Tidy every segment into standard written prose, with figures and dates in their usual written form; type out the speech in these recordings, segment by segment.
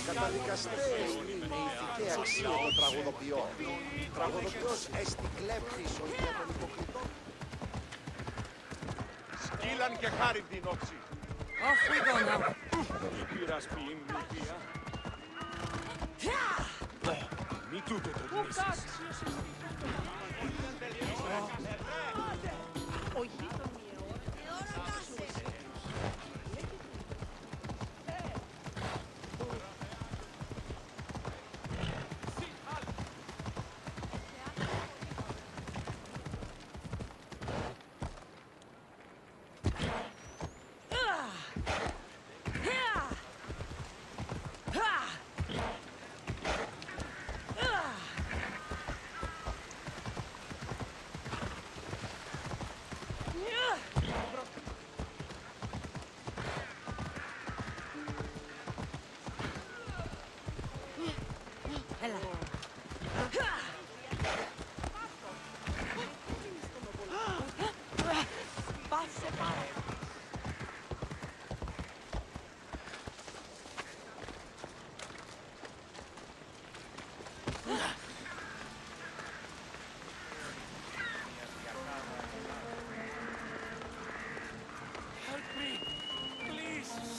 Καταδικαστές είναι η ηθική αξία των τραγουδοποιών. Τραγουδοποιός έστι κλέπτης όχι για τον υποκριτό. Σκύλαν και χάρη την όψη. Off we go now. Πειρασποιήν νηπία. Μη τούτο το γνήσεις.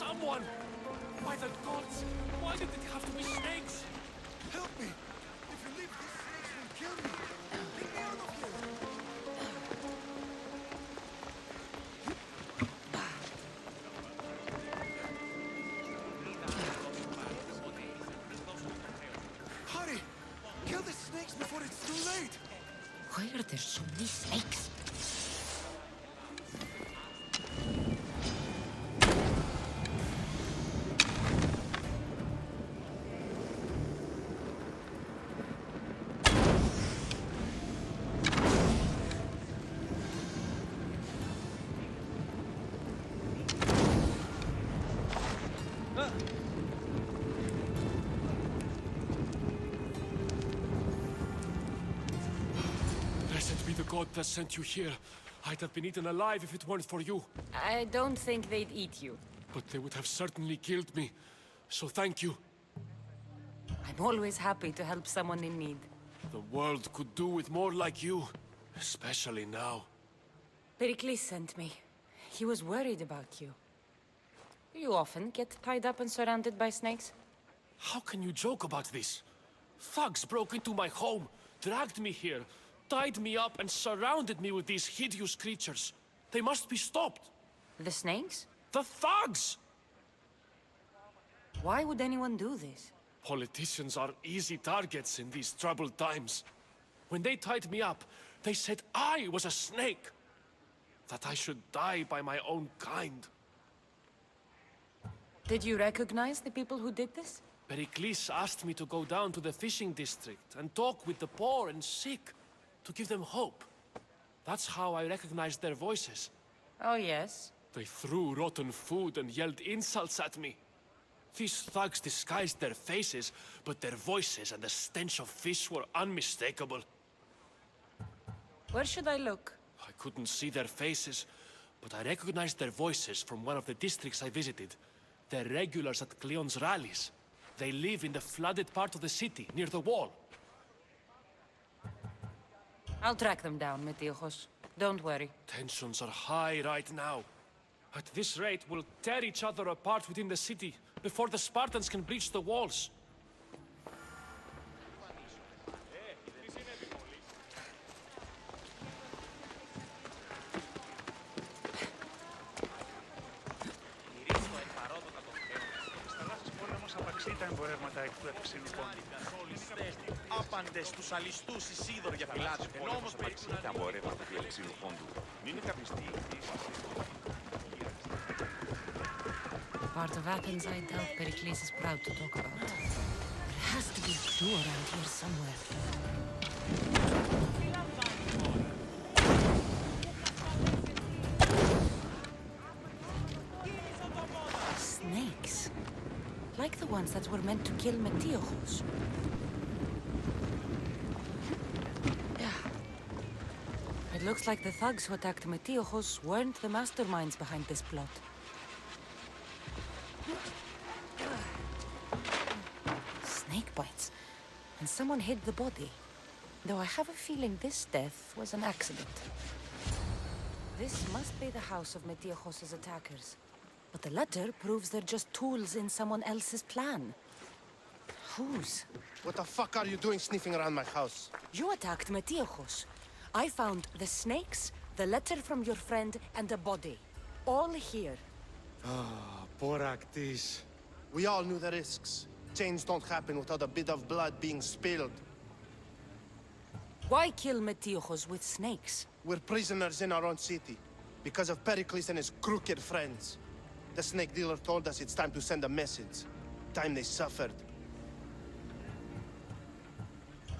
Someone! By the gods! Why did it have to be snakes? Help me! If you leave, these snakes will kill me! Get me out of here! Hurry! Kill the snakes before it's too late! Why are there so many snakes? Blessed be the god that sent you here. I'd have been eaten alive if it weren't for you. I don't think they'd eat you. But they would have certainly killed me. So thank you. I'm always happy to help someone in need. The world could do with more like you. Especially now. Pericles sent me. He was worried about you. You often get tied up and surrounded by snakes? How can you joke about this? Thugs broke into my home, dragged me here, tied me up and surrounded me with these hideous creatures. They must be stopped. The snakes? The thugs! Why would anyone do this? Politicians are easy targets in these troubled times. When they tied me up, they said I was a snake. That I should die by my own kind. Did you recognize the people who did this? Pericles asked me to go down to the fishing district and talk with the poor and sick, to give them hope. That's how I recognized their voices. Oh, yes. They threw rotten food and yelled insults at me. These thugs disguised their faces, but their voices and the stench of fish were unmistakable. Where should I look? I couldn't see their faces, but I recognized their voices from one of the districts I visited. They're regulars at Cleon's rallies. They live in the flooded part of the city, near the wall. I'll track them down, Metiochos. Don't worry. Tensions are high right now. At this rate, we'll tear each other apart within the city, before the Spartans can breach the walls. Τα εμπορεύματα εκ του επεξήνου πόντου. Άπαντες στους αλιστούς Ισίδωρ για πιλάτες. Ενώ όμως περίπου τα εμπορεύματα του επεξήνου πόντου. Μην είναι καπιστή. Part of Athens I doubt Pericles is proud to talk about. There has to be a clue around here somewhere. Snakes. Like the ones that were meant to kill Metiochos. It looks like the thugs who attacked Metiochos weren't the masterminds behind this plot. bites, and someone hid the body. Though I have a feeling this death was an accident. This must be the house of Metiochos' attackers. But the letter proves they're just tools in someone else's plan. Whose? What the fuck are you doing sniffing around my house? You attacked Metiochos. I found the snakes, the letter from your friend, and a body. All here. Poraktis. We all knew the risks. Change don't happen without a bit of blood being spilled. Why kill Metiochos with snakes? We're prisoners in our own city, because of Pericles and his crooked friends. The snake dealer told us it's time to send a message. Time they suffered.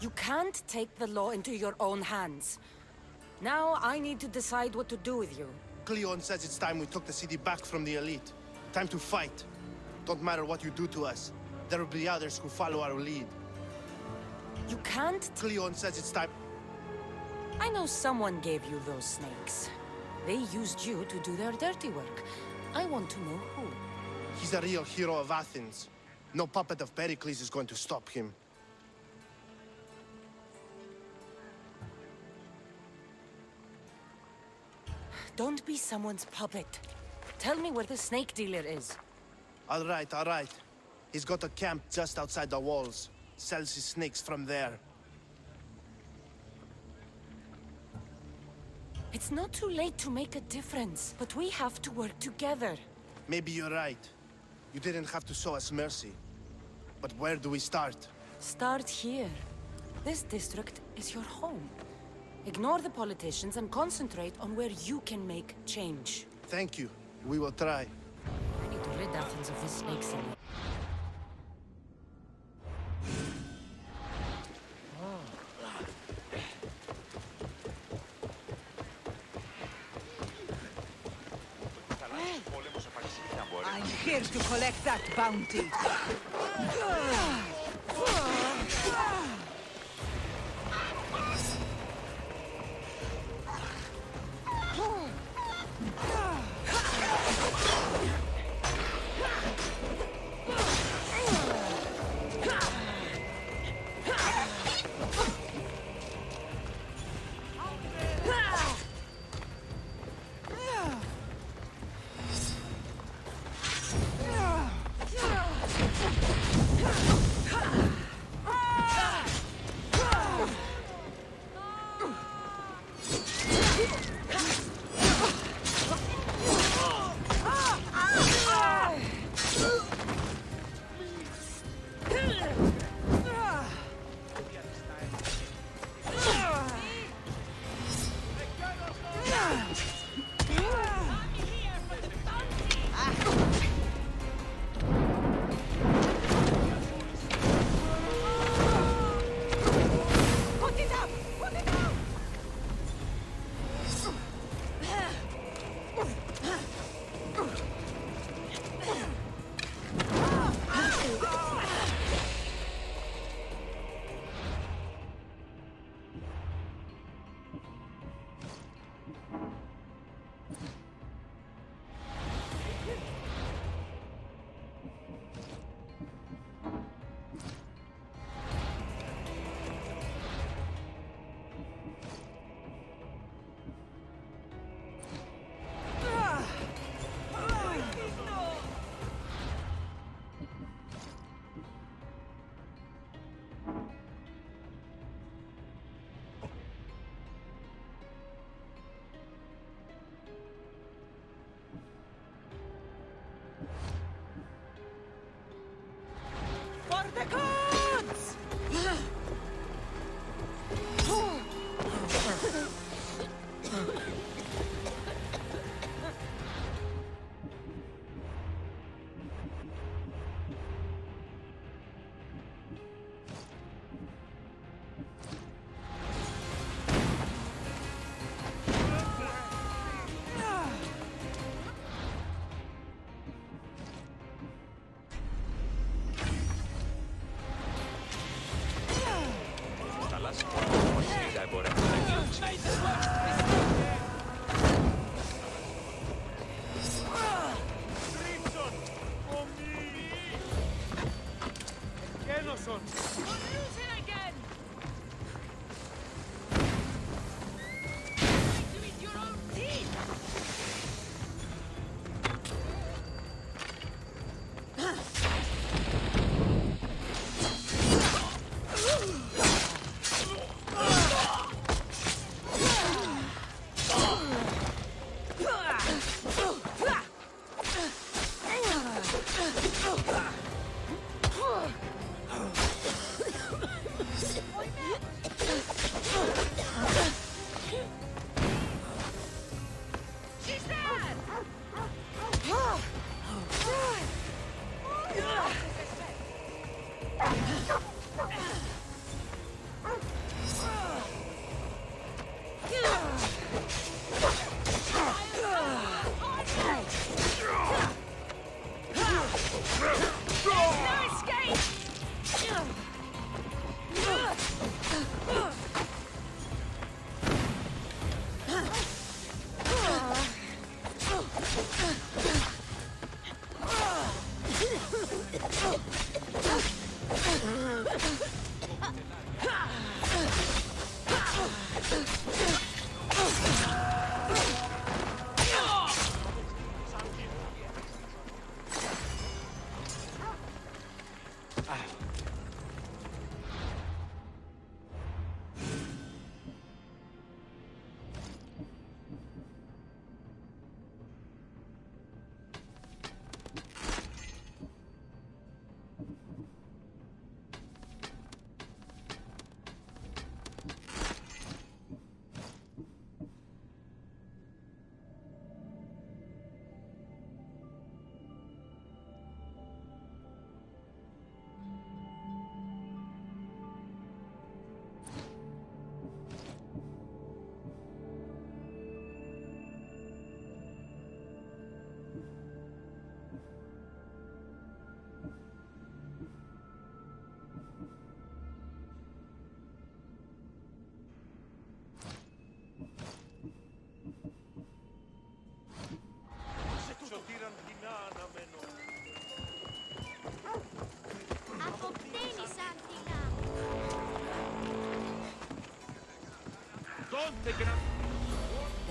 You can't take the law into your own hands. Now I need to decide what to do with you. Cleon says it's time we took the city back from the elite. Time to fight. Don't matter what you do to us. There will be others who follow our lead. You can't... Cleon says it's time... I know someone gave you those snakes. They used you to do their dirty work. I want to know who. He's the real hero of Athens. No puppet of Pericles is going to stop him. Don't be someone's puppet. Tell me where the snake dealer is. All right, all right. He's got a camp just outside the walls. Sells his snakes from there. It's not too late to make a difference, but we have to work together. Maybe you're right. You didn't have to show us mercy. But where do we start? Start here. This district is your home. Ignore the politicians and concentrate on where you can make change. Thank you. We will try. I need to rid Athens of this snake city. I'm here to collect that bounty.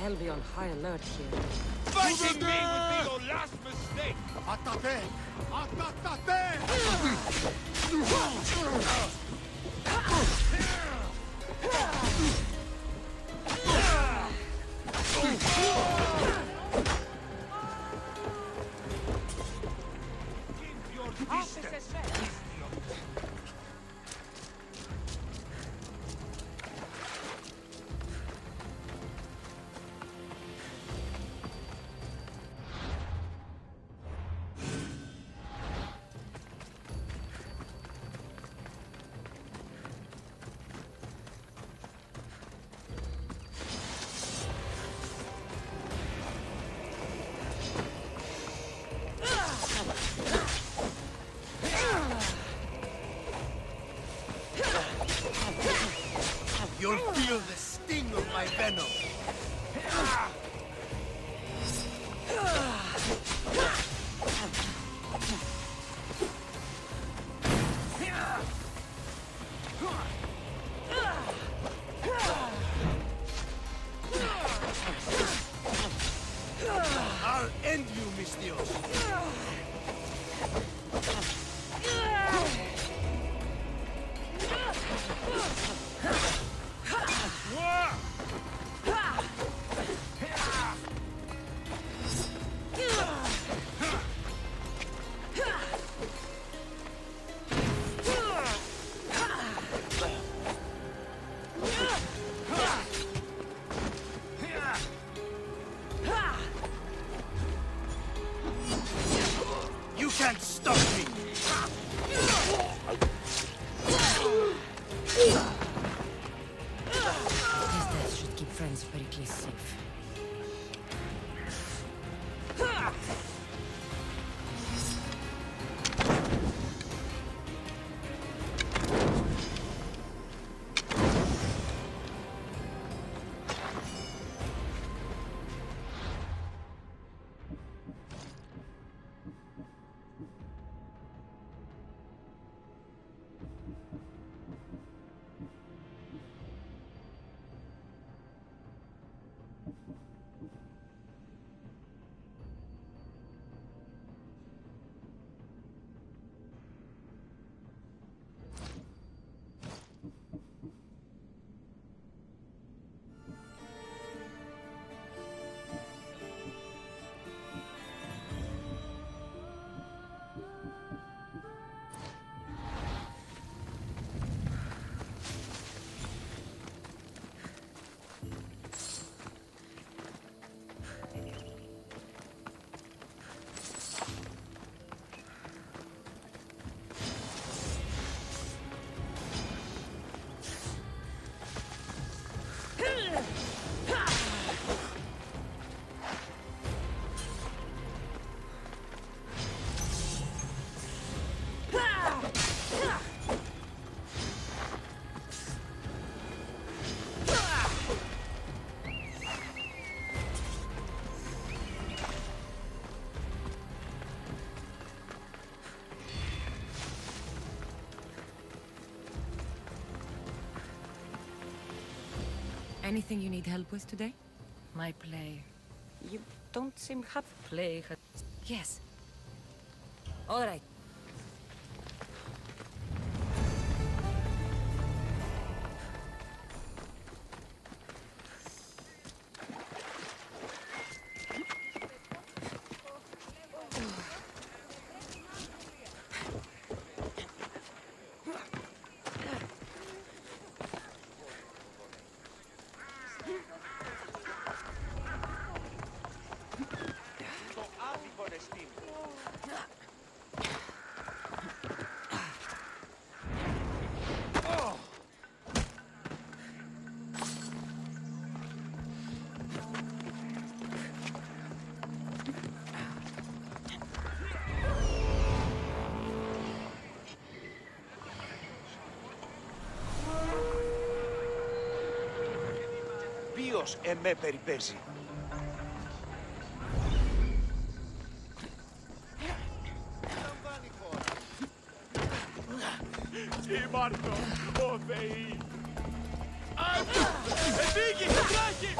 They'll be on high alert here. Fighting me would be your last mistake! Atate! Atate! Keep your distance! You'll feel the sting of my venom. I'll end you, Mistios. Anything you need help with today? My play. You don't seem happy. Play. Yes. All right. Το άδικο νεστή μου. Ποιος εμέ περιπέζει. Λαμβάνει χώρα. Ήμαρτο, ο Θεή. Εφήγη, βράχη!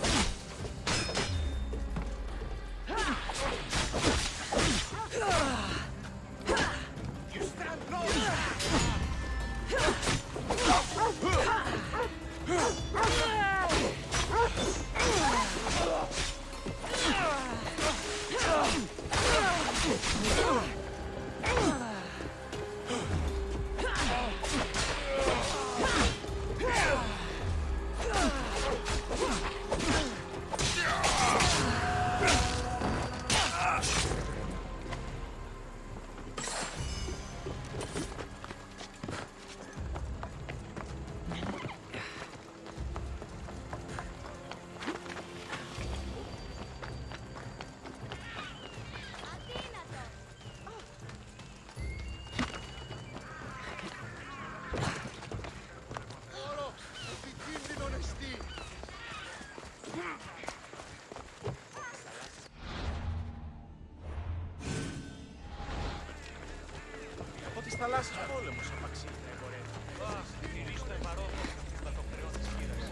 You stand Όρο, επικίνδυνο νεστή. Από τις θαλάσσιες πόλεμος απαξίζει να εμπορεύει. Στηρίζω το εμπαρόδο με το χρεό της χείρας.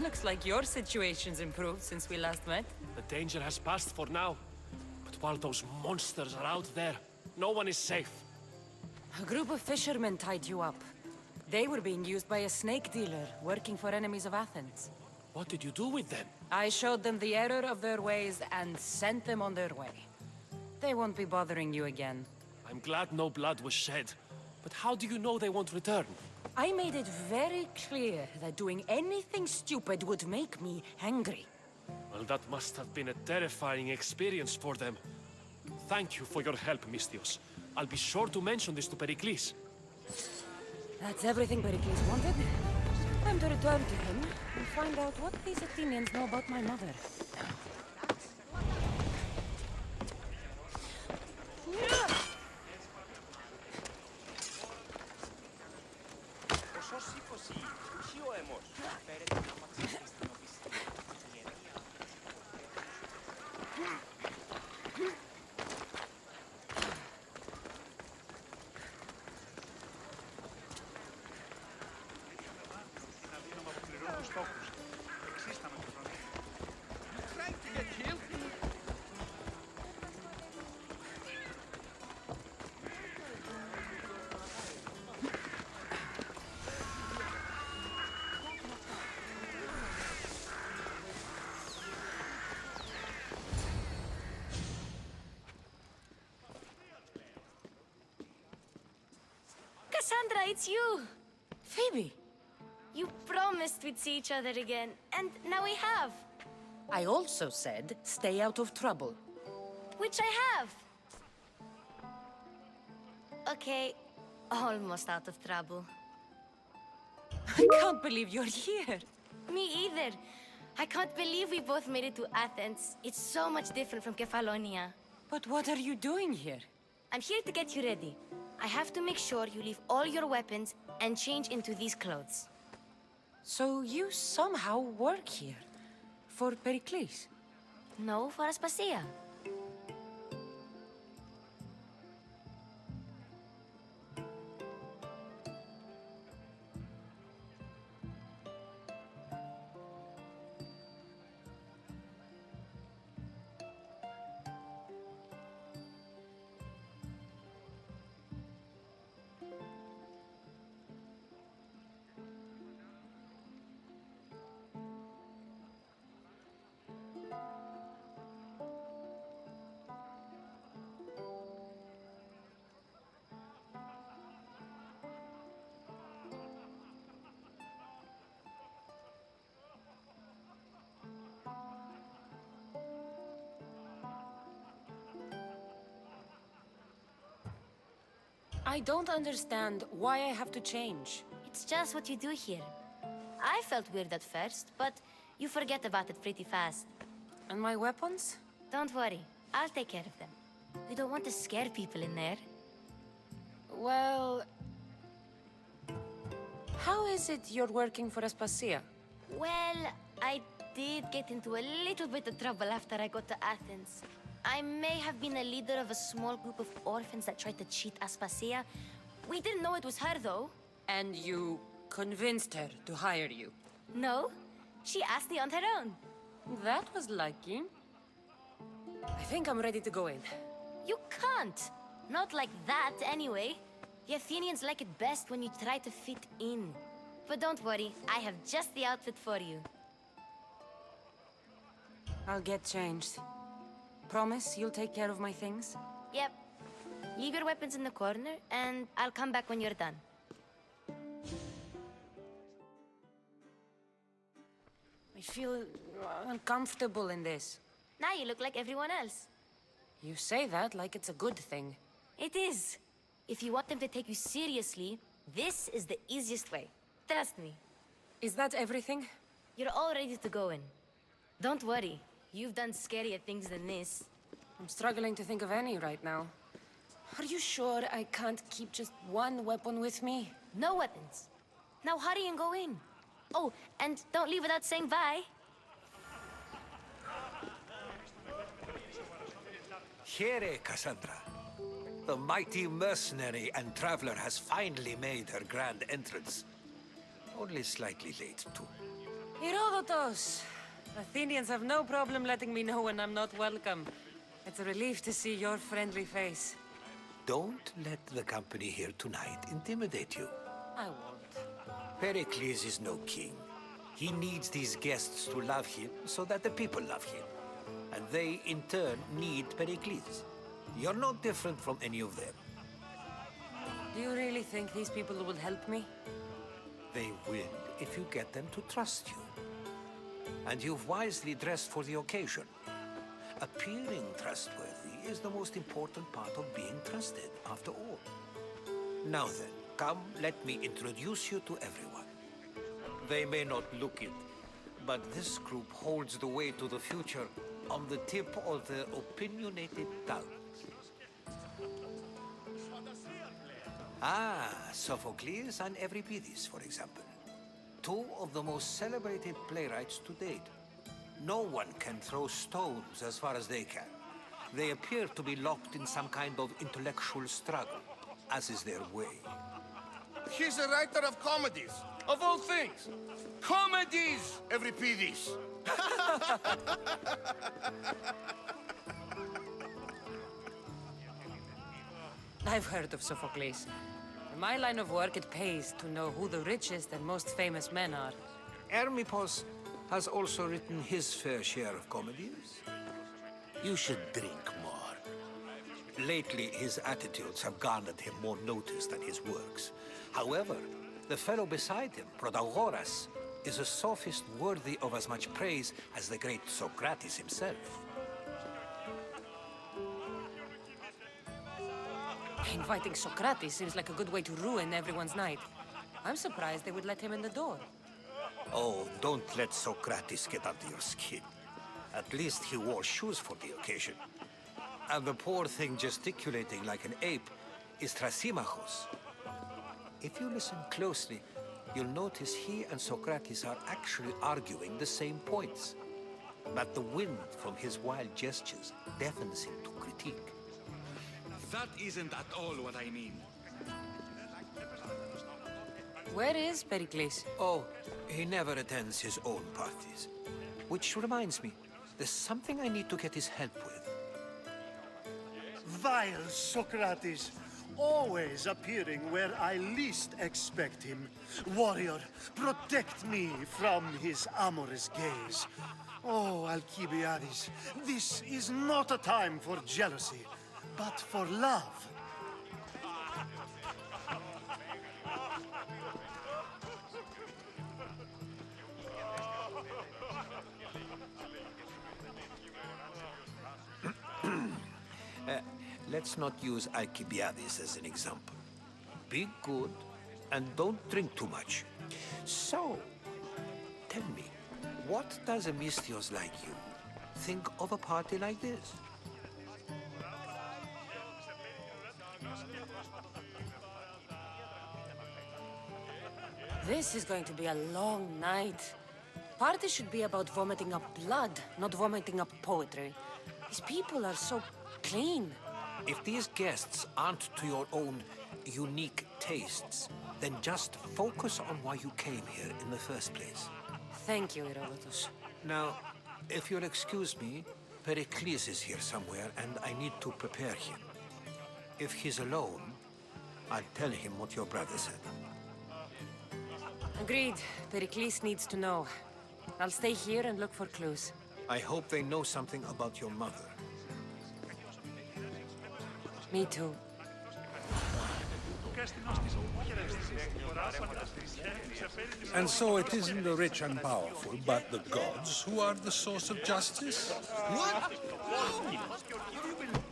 Looks like your situation's improved since we last met. The danger has passed for now. But while those monsters are out there, no one is safe. A group of fishermen tied you up. They were being used by a snake dealer working for enemies of Athens. What did you do with them? I showed them the error of their ways and sent them on their way. They won't be bothering you again. I'm glad no blood was shed. But how do you know they won't return? I made it very clear that doing anything stupid would make me angry. Well, that must have been a terrifying experience for them. Thank you for your help, Mystios. I'll be sure to mention this to Pericles. That's everything Pericles wanted. Time to return to him and find out what these Athenians know about my mother. Όσο σήκωση, ουχή ο αιμός. Φέρετε να μαξιστείς την οπισθή. Να δίνουμε από πληρών τους στόχους. Εξίστα με το χρόνο. Trying to get killed? Cassandra, it's you! Phoebe! You promised we'd see each other again, and now we have. I also said, stay out of trouble. Which I have. Okay, almost out of trouble. I can't believe you're here. Me either. I can't believe we both made it to Athens. It's so much different from Kefalonia. But what are you doing here? I'm here to get you ready. I have to make sure you leave all your weapons and change into these clothes. So you somehow work here? For Pericles? No, for Aspasia. I don't understand why I have to change. It's just what you do here. I felt weird at first, but you forget about it pretty fast. And my weapons? Don't worry, I'll take care of them. We don't want to scare people in there. Well... How is it you're working for Aspasia? Well, I did get into a little bit of trouble after I got to Athens. I may have been a leader of a small group of orphans that tried to cheat Aspasia. We didn't know it was her, though. And you convinced her to hire you? No, she asked me on her own. That was lucky. I think I'm ready to go in. You can't. Not like that, anyway. The Athenians like it best when you try to fit in. But don't worry, I have just the outfit for you. I'll get changed. Promise you'll take care of my things? Yep. Leave your weapons in the corner, and I'll come back when you're done. I feel uncomfortable in this. Now you look like everyone else. You say that like it's a good thing. It is. If you want them to take you seriously, this is the easiest way. Trust me. Is that everything? You're all ready to go in. Don't worry. You've done scarier things than this. I'm struggling to think of any right now. Are you sure I can't keep just one weapon with me? No weapons. Now hurry and go in. Oh, and don't leave without saying bye. Here, Cassandra. The mighty mercenary and traveler has finally made her grand entrance. Only slightly late, too. Herodotus! Athenians have no problem letting me know when I'm not welcome. It's a relief to see your friendly face. Don't let the company here tonight intimidate you. I won't. Pericles is no king. He needs these guests to love him so that the people love him. And they, in turn, need Pericles. You're no different from any of them. Do you really think these people will help me? They will if you get them to trust you. And you've wisely dressed for the occasion. Appearing trustworthy is the most important part of being trusted, after all. Now then, come, let me introduce you to everyone. They may not look it, but this group holds the way to the future on the tip of their opinionated tongues. Ah, Sophocles and Euripides, for example. Two of the most celebrated playwrights to date. No one can throw stones as far as they can. They appear to be locked in some kind of intellectual struggle, as is their way. He's a writer of comedies, of all things. Comedies, Euripides. I've heard of Sophocles. In my line of work, it pays to know who the richest and most famous men are. Hermippos has also written his fair share of comedies. You should drink more. Lately, his attitudes have garnered him more notice than his works. However, the fellow beside him, Protagoras, is a sophist worthy of as much praise as the great Socrates himself. Inviting Socrates seems like a good way to ruin everyone's night. I'm surprised they would let him in the door. Oh, don't let Socrates get under your skin. At least he wore shoes for the occasion. And the poor thing gesticulating like an ape is Thrasymachos. If you listen closely, you'll notice he and Socrates are actually arguing the same points. But the wind from his wild gestures deafens him to critique. That isn't at all what I mean. Where is Pericles? Oh, he never attends his own parties. Which reminds me, there's something I need to get his help with. Vile Socrates, always appearing where I least expect him. Warrior, protect me from his amorous gaze. Oh, Alcibiades, this is not a time for jealousy, but for love. Let's not use Alcibiades as an example. Be good, and don't drink too much. So, tell me, what does a Mystios like you think of a party like this? This is going to be a long night. Party should be about vomiting up blood, not vomiting up poetry. These people are so clean. If these guests aren't to your own unique tastes, then just focus on why you came here in the first place. Thank you, Herodotus. Now, if you'll excuse me, Pericles is here somewhere, and I need to prepare him. If he's alone, I'll tell him what your brother said. Agreed. Pericles needs to know. I'll stay here and look for clues. I hope they know something about your mother. Me too. And so it isn't the rich and powerful, but the gods who are the source of justice? What?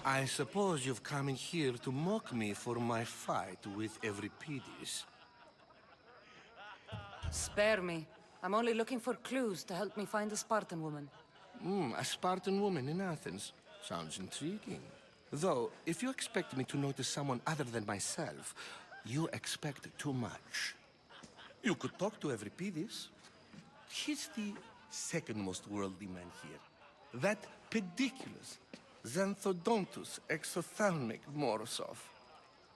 I suppose you've come in here to mock me for my fight with Euripides. Spare me. I'm only looking for clues to help me find a Spartan woman. A Spartan woman in Athens. Sounds intriguing. Though, if you expect me to notice someone other than myself, you expect too much. You could talk to Euripides. He's the second most worldly man here. That pediculous, xanthodontus, exophthalmic Morosov.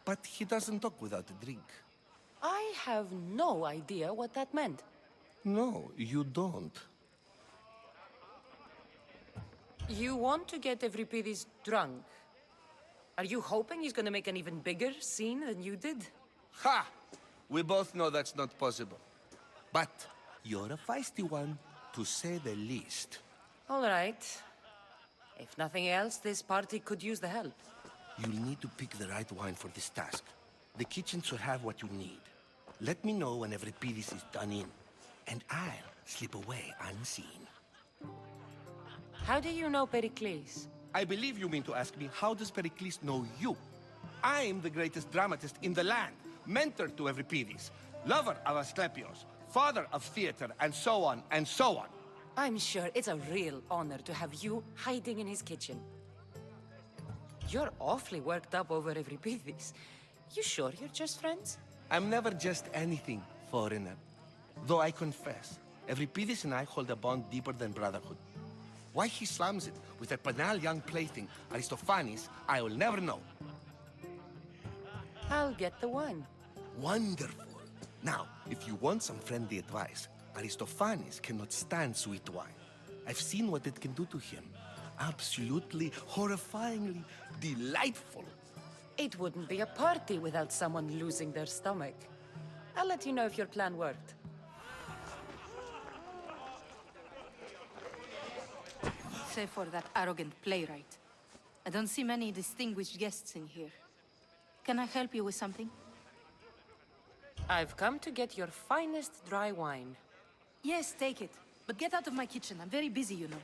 But he doesn't talk without a drink. I have no idea what that meant. No, you don't. You want to get Euripides drunk? Are you hoping he's gonna make an even bigger scene than you did? Ha! We both know that's not possible. But you're a feisty one, to say the least. All right. If nothing else, this party could use the help. You'll need to pick the right wine for this task. The kitchen should have what you need. Let me know when Euripides is done in, and I'll slip away unseen. How do you know Pericles? I believe you mean to ask me, how does Pericles know you? I'm the greatest dramatist in the land, mentor to Euripides, lover of Asclepios, father of theater, and so on, and so on. I'm sure it's a real honor to have you hiding in his kitchen. You're awfully worked up over Euripides. You sure you're just friends? I'm never just anything, foreigner. Though I confess, Euripides and I hold a bond deeper than brotherhood. Why he slams it with a banal young plaything, Aristophanes, I will never know. I'll get the wine. Wonderful. Now, if you want some friendly advice, Aristophanes cannot stand sweet wine. I've seen what it can do to him. Absolutely, horrifyingly delightful. It wouldn't be a party without someone losing their stomach. I'll let you know if your plan worked. Save for that arrogant playwright. I don't see many distinguished guests in here. Can I help you with something? I've come to get your finest dry wine. Yes, take it. But get out of my kitchen. I'm very busy, you know.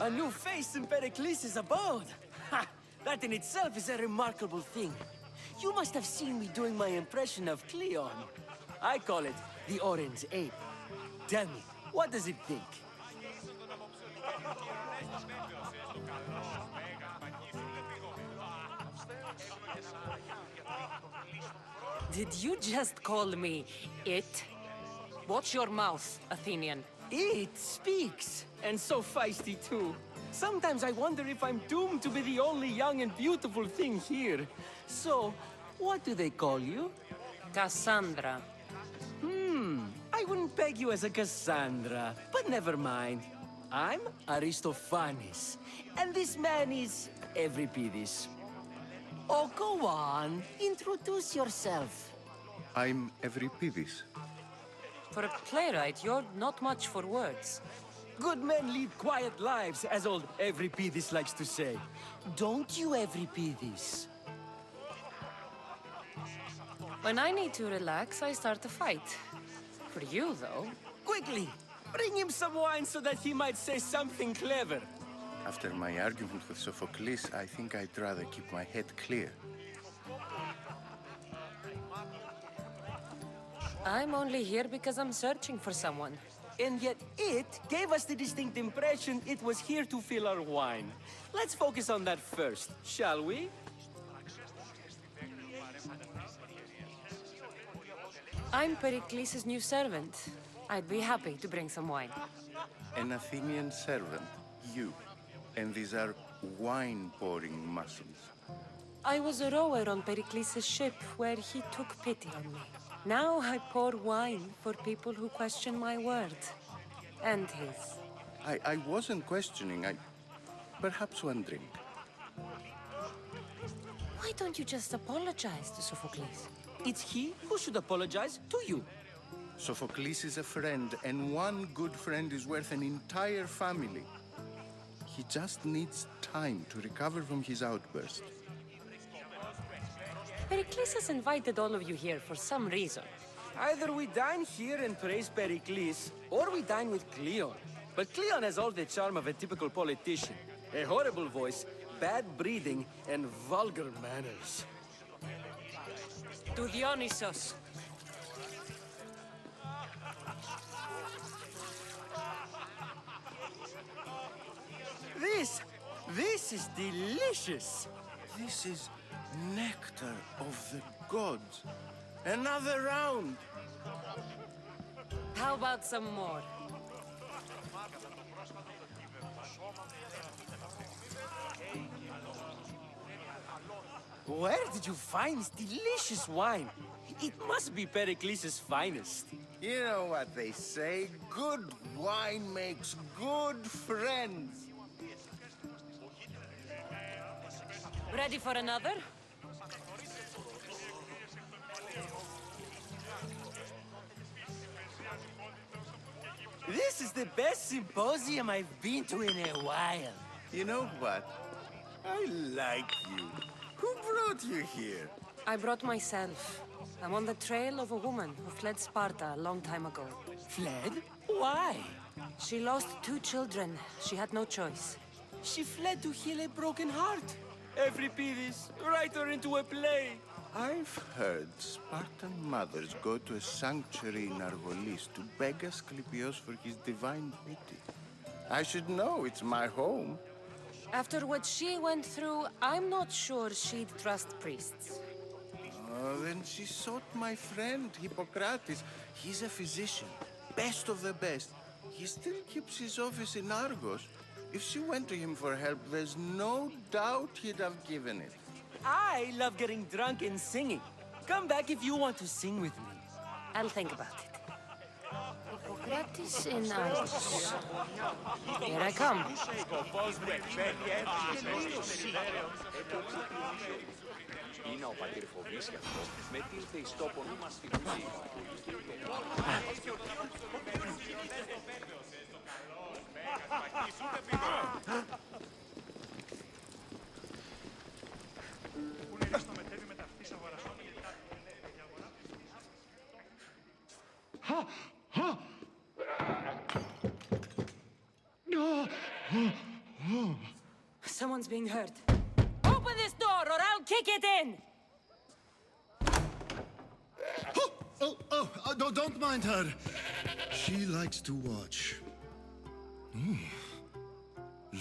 A new face in Pericles' abode! Ha! That in itself is a remarkable thing. You must have seen me doing my impression of Cleon. I call it the Orange Ape. Tell me, what does it think? Did you just call me it? Watch your mouth, Athenian. It speaks, and so feisty too. Sometimes I wonder if I'm doomed to be the only young and beautiful thing here. So, what do they call you? Cassandra. I wouldn't peg you as a Cassandra, but never mind. I'm Aristophanes, and this man is Euripides. Oh, go on, introduce yourself. I'm Euripides. For a playwright, you're not much for words. Good men lead quiet lives, as old Evripidis likes to say. Don't you, Evripidis? When I need to relax, I start a fight. For you, though. Quickly! Bring him some wine so that he might say something clever. After my argument with Sophocles, I think I'd rather keep my head clear. I'm only here because I'm searching for someone. And yet it gave us the distinct impression it was here to fill our wine. Let's focus on that first, shall we? I'm Pericles' new servant. I'd be happy to bring some wine. An Athenian servant, you. And these are wine-pouring muscles. I was a rower on Pericles' ship where he took pity on me. Now I pour wine for people who question my word. And his. I wasn't questioning, perhaps one drink. Why don't you just apologize to Sophocles? It's he who should apologize to you. Sophocles is a friend, and one good friend is worth an entire family. He just needs time to recover from his outburst. Pericles has invited all of you here for some reason. Either we dine here and praise Pericles, or we dine with Cleon. But Cleon has all the charm of a typical politician. A horrible voice, bad breeding, and vulgar manners. To Dionysos. This is delicious. This is nectar of the gods. Another round. How about some more? Where did you find this delicious wine? It must be Pericles' finest. You know what they say, good wine makes good friends. Ready for another? This is the best symposium I've been to in a while. You know what? I like you. Who brought you here? I brought myself. I'm on the trail of a woman who fled Sparta a long time ago. Fled? Why? She lost 2 children. She had no choice. She fled to heal a broken heart. Evripidis, write her into a play. I've heard Spartan mothers go to a sanctuary in Argolis to beg Asclepios for his divine beauty. I should know, it's my home. After what she went through, I'm not sure she'd trust priests. Oh, then she sought my friend, Hippocrates. He's a physician, best of the best. He still keeps his office in Argos. If she went to him for help, there's no doubt he'd have given it. I love getting drunk and singing. Come back if you want to sing with me. I'll think about it. Hippocrates in Argos. Here I come. Είναι ο πατήρ φοβής γι' αυτό. Μετήλθε εις τόπον ήμας στη φυγή. Someone's being hurt. Open this door or I'll kick it in! No, don't mind her. She likes to watch.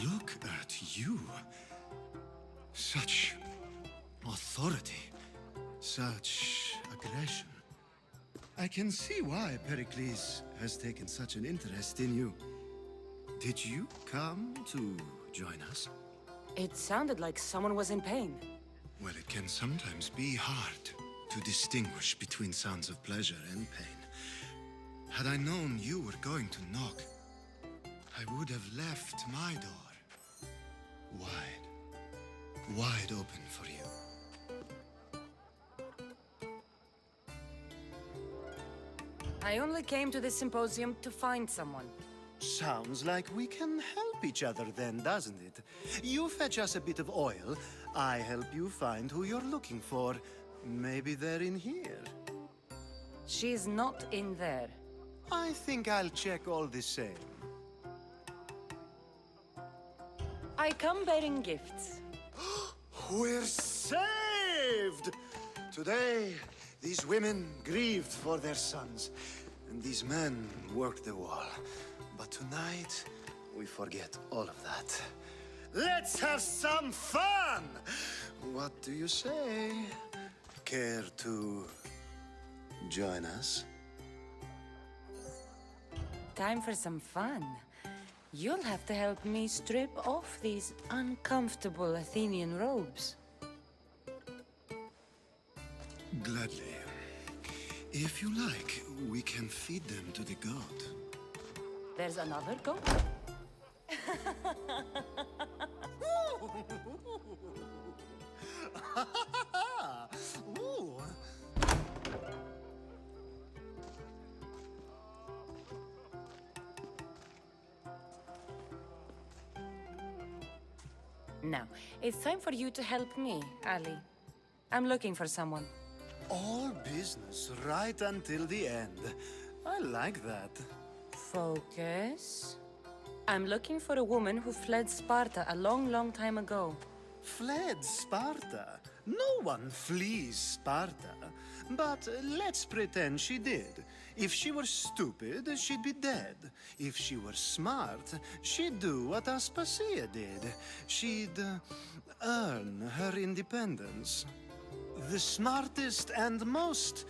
Look at you. Such authority. Such aggression. I can see why Pericles has taken such an interest in you. Did you come to join us? It sounded like someone was in pain. Well, it can sometimes be hard to distinguish between sounds of pleasure and pain. Had I known you were going to knock, I would have left my door wide open for you. I only came to this symposium to find someone. Sounds like we can help each other then, doesn't it? You fetch us a bit of oil, I help you find who you're looking for. Maybe they're in here. She's not in there. I think I'll check all the same. I come bearing gifts. We're saved! Today, these women grieved for their sons, and these men worked the wall. But tonight, we forget all of that. Let's have some fun! What do you say? Care to join us? Time for some fun. You'll have to help me strip off these uncomfortable Athenian robes. Gladly. If you like, we can feed them to the god. There's another goat? Ooh. Now, it's time for you to help me, Ali. I'm looking for someone. All business right until the end. I like that. Focus. I'm looking for a woman who fled Sparta a long, long time ago. Fled Sparta? No one flees Sparta. But let's pretend she did. If she were stupid, she'd be dead. If she were smart, she'd do what Aspasia did. She'd earn her independence. The smartest and most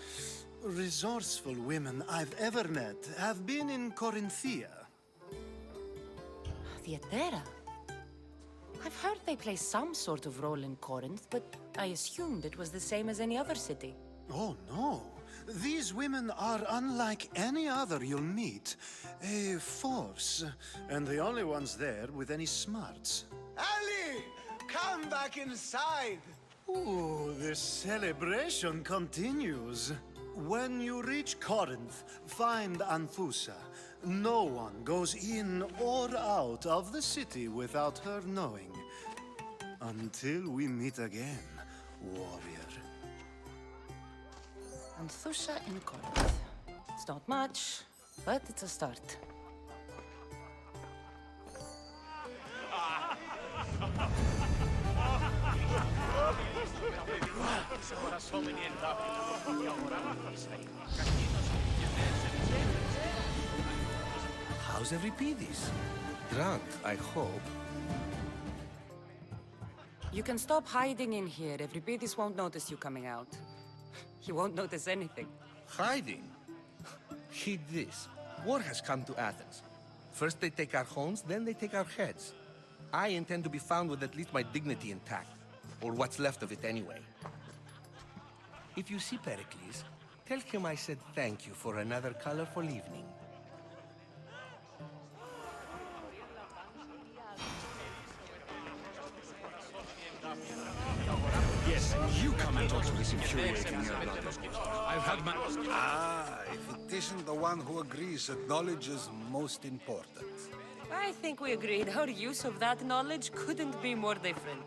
resourceful women I've ever met have been in Corinthia. Theatera? I've heard they play some sort of role in Corinth, but I assumed it was the same as any other city. Oh, no. These women are unlike any other you'll meet. A force, and the only ones there with any smarts. Ali! Come back inside! Ooh, the celebration continues. When you reach Corinth, find Anfusa. No one goes in or out of the city without her knowing. Until we meet again, warrior. Anthusha in Corinth. It's not much, but it's a start. How's Euripides? Drunk, I hope. You can stop hiding in here. Euripides won't notice you coming out. He won't notice anything. Hiding? Heed this. War has come to Athens. First they take our homes, then they take our heads. I intend to be found with at least my dignity intact. Or what's left of it anyway. If you see Pericles, tell him I said thank you for another colorful evening. Yes, you come and talk to this infuriating brother. I've had my... Ah, if it isn't the one who agrees that knowledge is most important. I think we agreed our use of that knowledge couldn't be more different.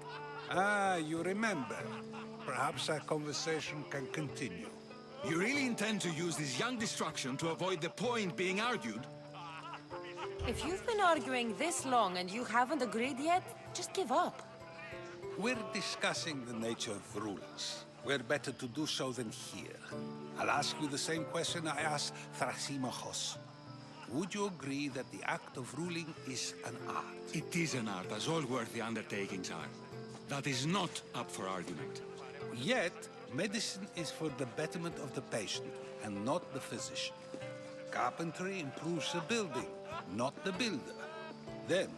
Ah, you remember. Perhaps our conversation can continue. You really intend to use this young destruction to avoid the point being argued? If you've been arguing this long and you haven't agreed yet, just give up. We're discussing the nature of rulers. Where better to do so than here? I'll ask you the same question I asked Thrasymachos. Would you agree that the act of ruling is an art? It is an art, as all worthy undertakings are. That is not up for argument. Yet, medicine is for the betterment of the patient, and not the physician. Carpentry improves the building, not the builder. Then,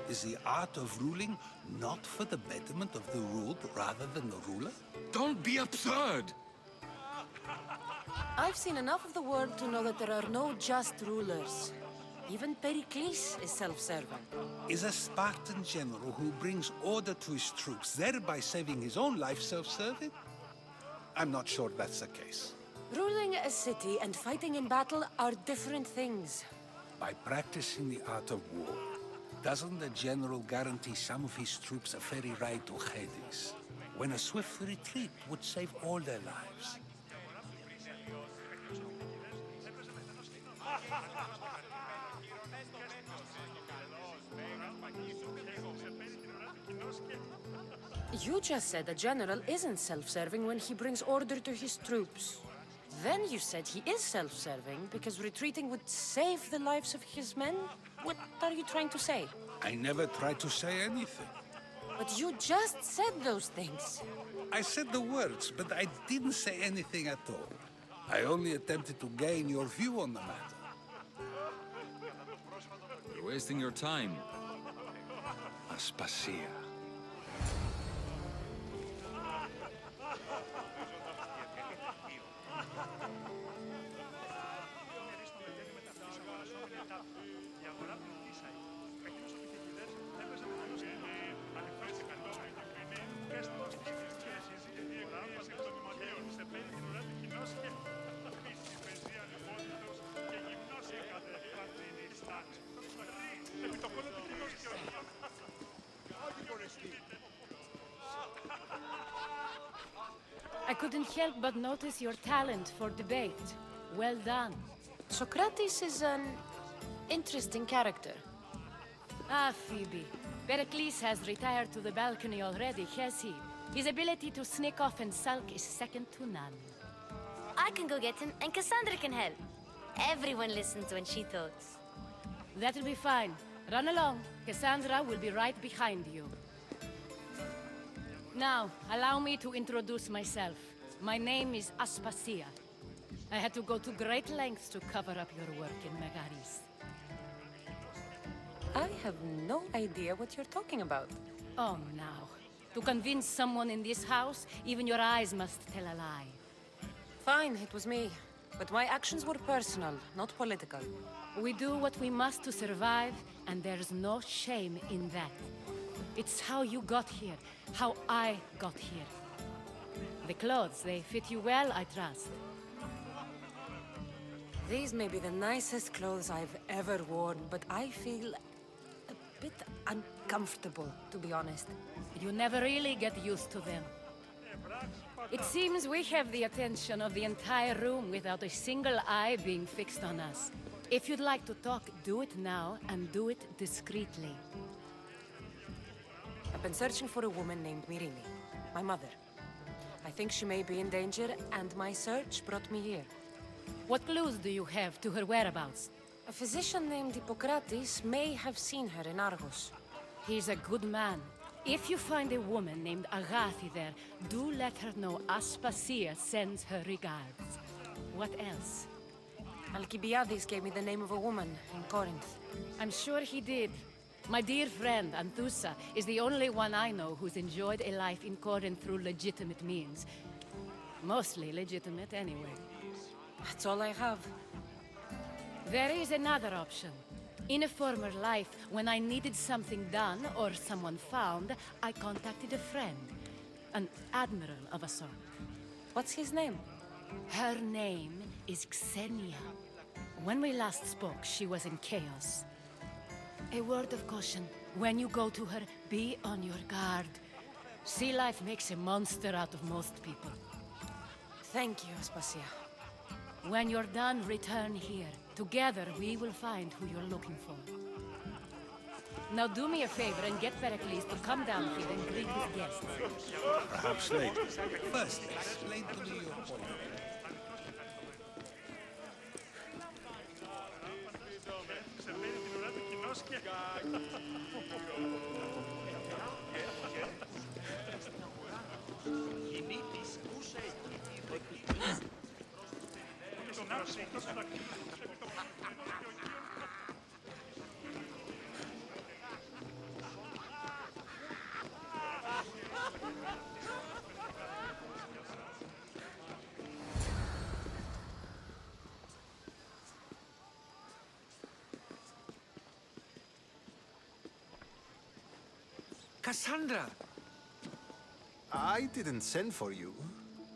is the art of ruling not for the betterment of the ruled rather than the ruler? Don't be absurd! I've seen enough of the world to know that there are no just rulers. Even Pericles is self-serving. Is a Spartan general who brings order to his troops, thereby saving his own life, self-serving? I'm not sure that's the case. Ruling a city and fighting in battle are different things. By practicing the art of war, doesn't the general guarantee some of his troops a ferry ride to Hades, when a swift retreat would save all their lives? You just said a general isn't self-serving when he brings order to his troops. Then you said he is self-serving because retreating would save the lives of his men? What are you trying to say? I never tried to say anything. But you just said those things. I said the words, but I didn't say anything at all. I only attempted to gain your view on the matter. You're wasting your time. Aspasia. I couldn't help but notice your talent for debate. Well done. Socrates is an interesting character. Ah, Phoebe. Pericles has retired to the balcony already, has he? His ability to sneak off and sulk is second to none. I can go get him, and Cassandra can help. Everyone listens when she talks. That'll be fine. Run along. Cassandra will be right behind you. Now, allow me to introduce myself. My name is Aspasia. I had to go to great lengths to cover up your work in Megaris. I have no idea what you're talking about. Oh, now. To convince someone in this house, even your eyes must tell a lie. Fine, it was me. But my actions were personal, not political. We do what we must to survive, and there's no shame in that. It's how you got here, how I got here. The clothes, they fit you well, I trust. These may be the nicest clothes I've ever worn, but I feel a bit uncomfortable, to be honest. You never really get used to them. It seems we have the attention of the entire room without a single eye being fixed on us. If you'd like to talk, do it now, and do it discreetly. I've been searching for a woman named Myrimi, my mother. I think she may be in danger, and my search brought me here. What clues do you have to her whereabouts? A physician named Hippocrates may have seen her in Argos. He's a good man. If you find a woman named Agathi there, do let her know Aspasia sends her regards. What else? Alcibiades gave me the name of a woman in Corinth. I'm sure he did. My dear friend, Anthusa, is the only one I know who's enjoyed a life in Corinth through legitimate means. Mostly legitimate, anyway. That's all I have. There is another option. In a former life, when I needed something done or someone found, I contacted a friend. An admiral of a sort. What's his name? Her name is Xenia. When we last spoke, she was in chaos. A word of caution. When you go to her, be on your guard. Sea life makes a monster out of most people. Thank you, Aspasia. When you're done, return here. Together, we will find who you're looking for. Now do me a favor and get Pericles to come down here and greet his guests. Perhaps later. First, explain to me your point. Cassandra! I didn't send for you.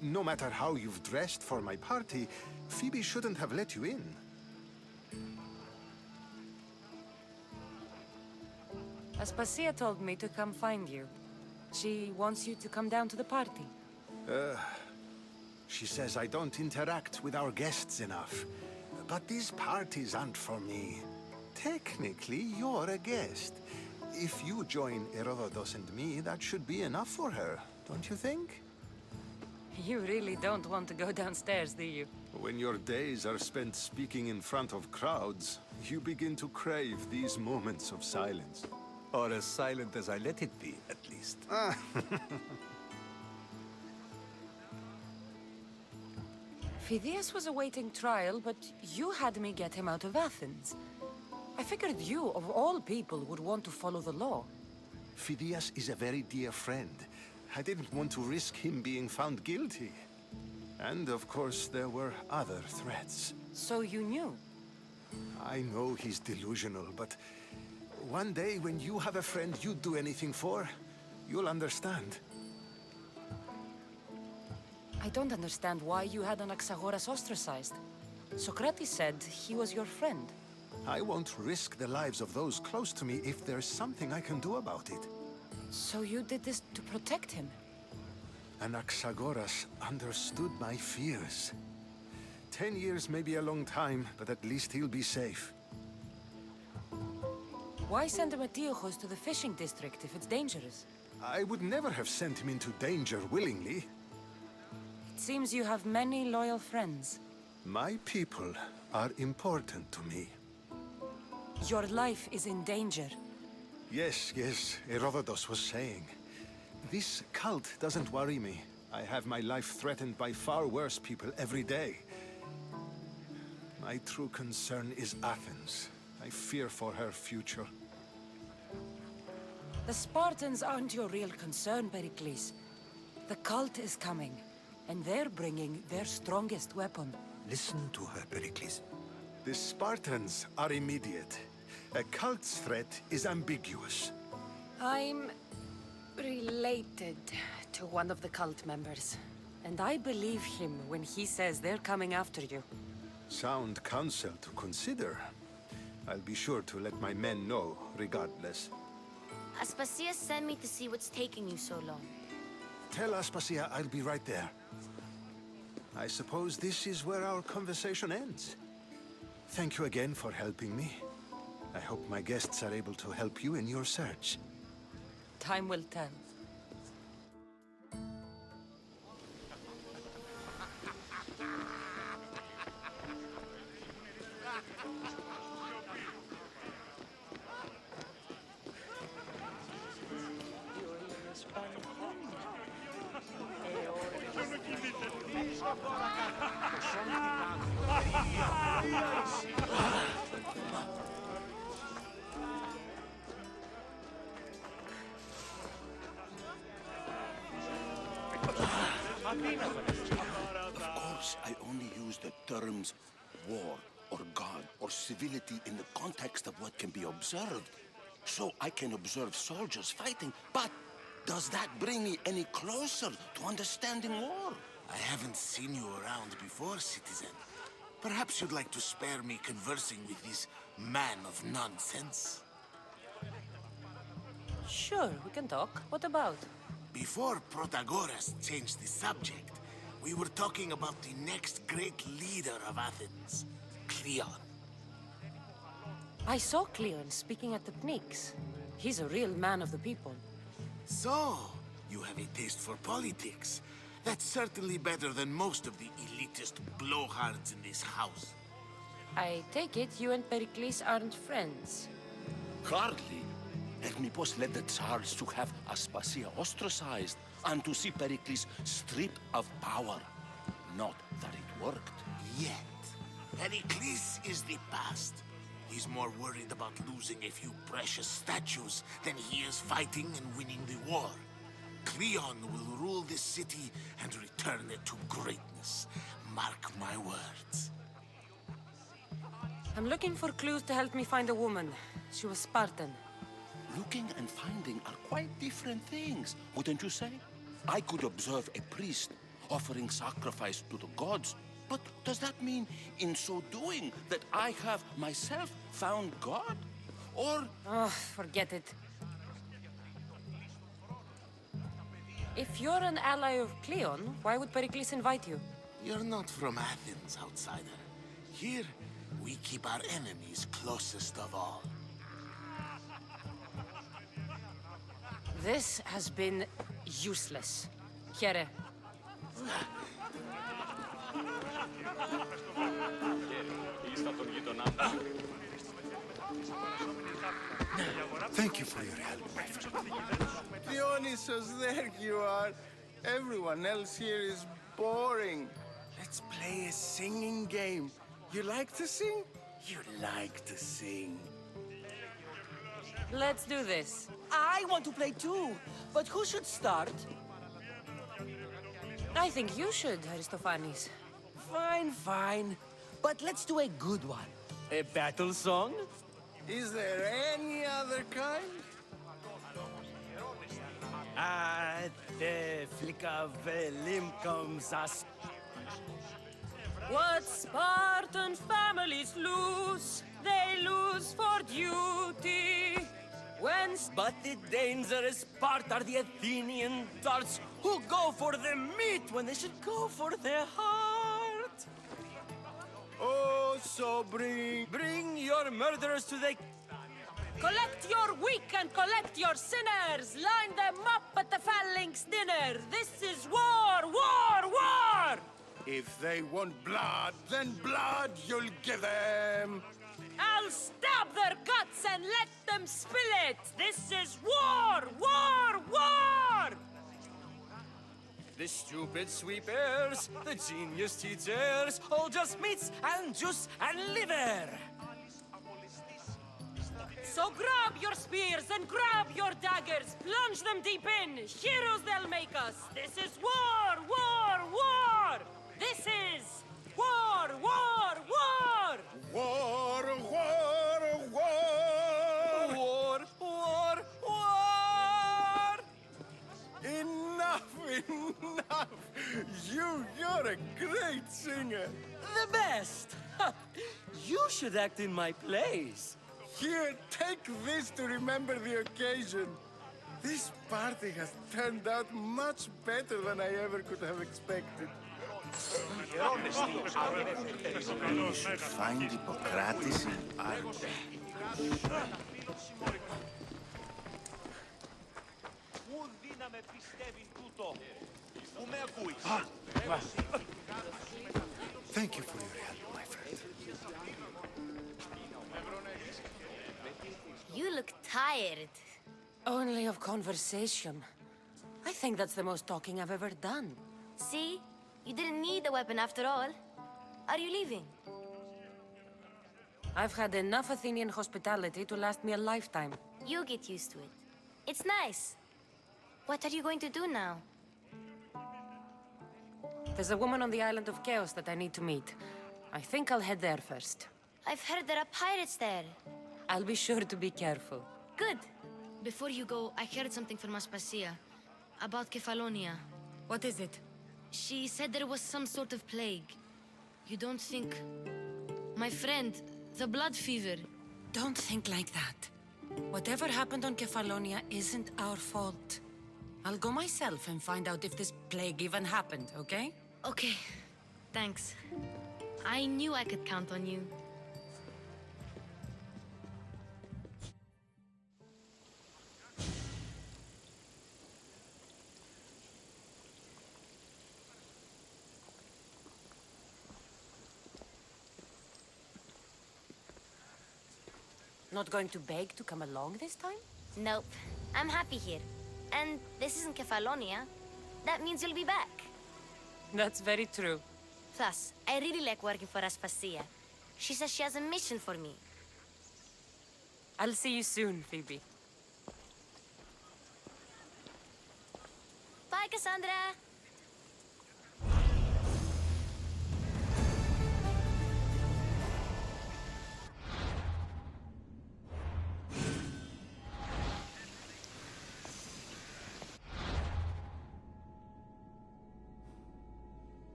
No matter how you've dressed for my party, Phoebe shouldn't have let you in. Aspasia told me to come find you. She wants you to come down to the party. She says I don't interact with our guests enough. But these parties aren't for me. Technically, you're a guest. If you join Herodotus and me, that should be enough for her, don't you think? You really don't want to go downstairs, do you? When your days are spent speaking in front of crowds, you begin to crave these moments of silence. Or as silent as I let it be, at least. Phidias was awaiting trial, but you had me get him out of Athens. I figured you, of all people, would want to follow the law. Phidias is a very dear friend. I didn't want to risk him being found guilty. And of course, there were other threats. So you knew? I know he's delusional, but one day when you have a friend you'd do anything for, you'll understand. I don't understand why you had Anaxagoras ostracized. Socrates said he was your friend. I won't risk the lives of those close to me if there's something I can do about it. So you did this to protect him? Anaxagoras understood my fears. 10 years may be a long time, but at least he'll be safe. Why send Metiochos to the fishing district if it's dangerous? I would never have sent him into danger willingly. It seems you have many loyal friends. My people are important to me. Your life is in danger. Yes, Herodotus was saying. This cult doesn't worry me. I have my life threatened by far worse people every day. My true concern is Athens. I fear for her future. The Spartans aren't your real concern, Pericles. The cult is coming, and they're bringing their strongest weapon. Listen to her, Pericles. The Spartans are immediate. A cult's threat is ambiguous. I'm related to one of the cult members, and I believe him when he says they're coming after you. Sound counsel to consider. I'll be sure to let my men know, regardless. Aspasia sent me to see what's taking you so long. Tell Aspasia I'll be right there. I suppose this is where our conversation ends. Thank you again for helping me. I hope my guests are able to help you in your search. Time will tell. Of course, I only use the terms war or god or civility in the context of what can be observed. So I can observe soldiers fighting, but does that bring me any closer to understanding war? I haven't seen you around before, citizen. Perhaps you'd like to spare me conversing with this man of nonsense? Sure, we can talk. What about? Before Protagoras changed the subject, we were talking about the next great leader of Athens, Cleon. I saw Cleon speaking at the Pnyx. He's a real man of the people. So, you have a taste for politics. That's certainly better than most of the elitist blowhards in this house. I take it you and Pericles aren't friends. Hardly. Hermipos led the Tsars to have Aspasia ostracized and to see Pericles stripped of power. Not that it worked. Yet. Pericles is the past. He's more worried about losing a few precious statues than he is fighting and winning the war. Cleon will rule this city and return it to greatness. Mark my words. I'm looking for clues to help me find a woman. She was Spartan. Looking and finding are quite different things, wouldn't you say? I could observe a priest offering sacrifice to the gods, but does that mean, in so doing, that I have myself found God? Or... Oh, forget it. If you're an ally of Cleon, why would Pericles invite you? You're not from Athens, outsider. Here, we keep our enemies closest of all. This has been useless. Here. Thank you for your help, my friend. Dionysus, there you are. Everyone else here is boring. Let's play a singing game. You like to sing? You like to sing. Let's do this. I want to play too, but who should start? I think you should, Aristophanes. Fine, fine. But let's do a good one. A battle song? Is there any other kind? At the flick of a limb comes us. What Spartan families lose, they lose for duty. But the dangerous part are the Athenian darts who go for the meat when they should go for their heart. Oh, so bring your murderers to the... Collect your weak and collect your sinners. Line them up at the phalanx dinner. This is war, war, war! If they want blood, then blood you'll give them. I'll stab their guts and let them spill it. This is war, war, war! The stupid sweepers, the genius teachers, all just meats and juice and liver. So grab your spears and grab your daggers. Plunge them deep in. Heroes they'll make us. This is war, war, war! This is war, war, war! War, war, war! War, war, war! Enough, enough! You're a great singer. The best! You should act in my plays. Here, take this to remember the occasion. This party has turned out much better than I ever could have expected. You should find Hippocrates in Athens. Thank you for your help, my friend. You look tired. Only of conversation. I think that's the most talking I've ever done. See? You didn't need the weapon after all. Are you leaving? I've had enough Athenian hospitality to last me a lifetime. You get used to it. It's nice. What are you going to do now? There's a woman on the island of Chaos that I need to meet. I think I'll head there first. I've heard there are pirates there. I'll be sure to be careful. Good. Before you go, I heard something from Aspasia. About Kefalonia. What is it? She said there was some sort of plague. You don't think... My friend, the blood fever. Don't think like that. Whatever happened on Kefalonia isn't our fault. I'll go myself and find out if this plague even happened, okay? Okay. Thanks. I knew I could count on you. Not going to beg to come along this time? Nope. I'm happy here. And this isn't Kefalonia. That means you'll be back. That's very true. Plus, I really like working for Aspasia. She says she has a mission for me. I'll see you soon, Phoebe. Bye, Cassandra!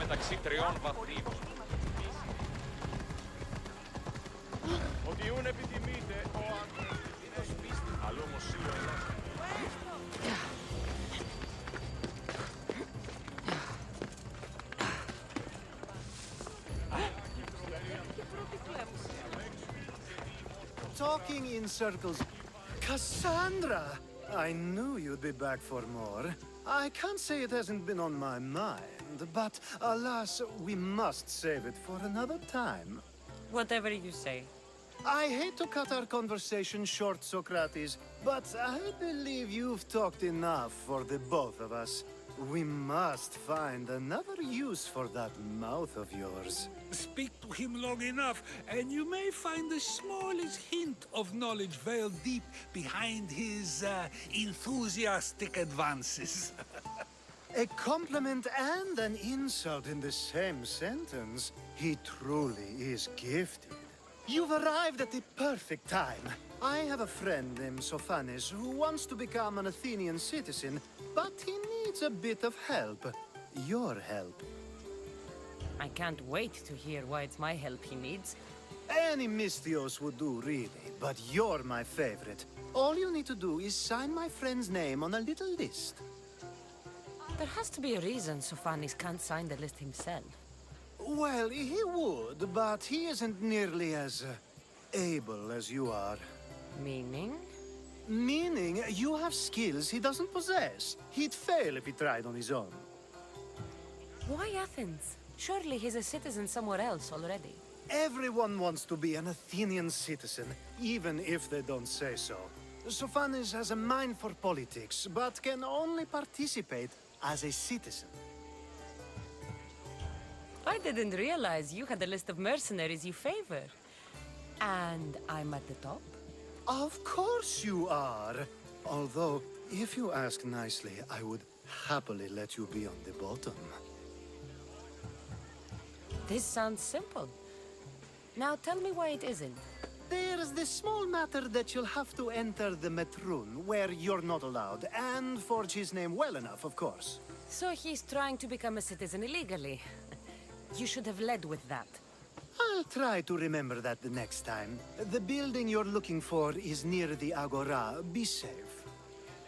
μεταξύ τριών βαθμίδων. Ότι ούν επιθυμείτε ο ανθρώπινος πίστη. Αλλού όμως σίγουρα. Talking in circles. Cassandra! I knew you'd be back for more. I can't say it hasn't been on my mind, but alas, we must save it for another time. Whatever you say. I hate to cut our conversation short, Socrates, but I believe you've talked enough for the both of us. We must find another use for that mouth of yours. Speak to him long enough, and you may find the smallest hint of knowledge veiled deep behind his enthusiastic advances. A compliment and an insult in the same sentence. He truly is gifted. You've arrived at the perfect time. I have a friend named Sophanes who wants to become an Athenian citizen, but he needs a bit of help. Your help. I can't wait to hear why it's my help he needs. Any Mystios would do, really, but you're my favorite. All you need to do is sign my friend's name on a little list. There has to be a reason Sophanes can't sign the list himself. Well, he would, but he isn't nearly as able as you are. Meaning? Meaning you have skills he doesn't possess. He'd fail if he tried on his own. Why Athens? Surely he's a citizen somewhere else already. Everyone wants to be an Athenian citizen, even if they don't say so. Sophanes has a mind for politics, but can only participate as a citizen. I didn't realize you had a list of mercenaries you favor. And I'm at the top? Of course you are. Although, if you ask nicely, I would happily let you be on the bottom. This sounds simple. Now tell me why it isn't. There's this small matter that you'll have to enter the Metrun, where you're not allowed, and forge his name well enough, of course. So he's trying to become a citizen illegally. You should have led with that. I'll try to remember that the next time. The building you're looking for is near the Agora. Be safe.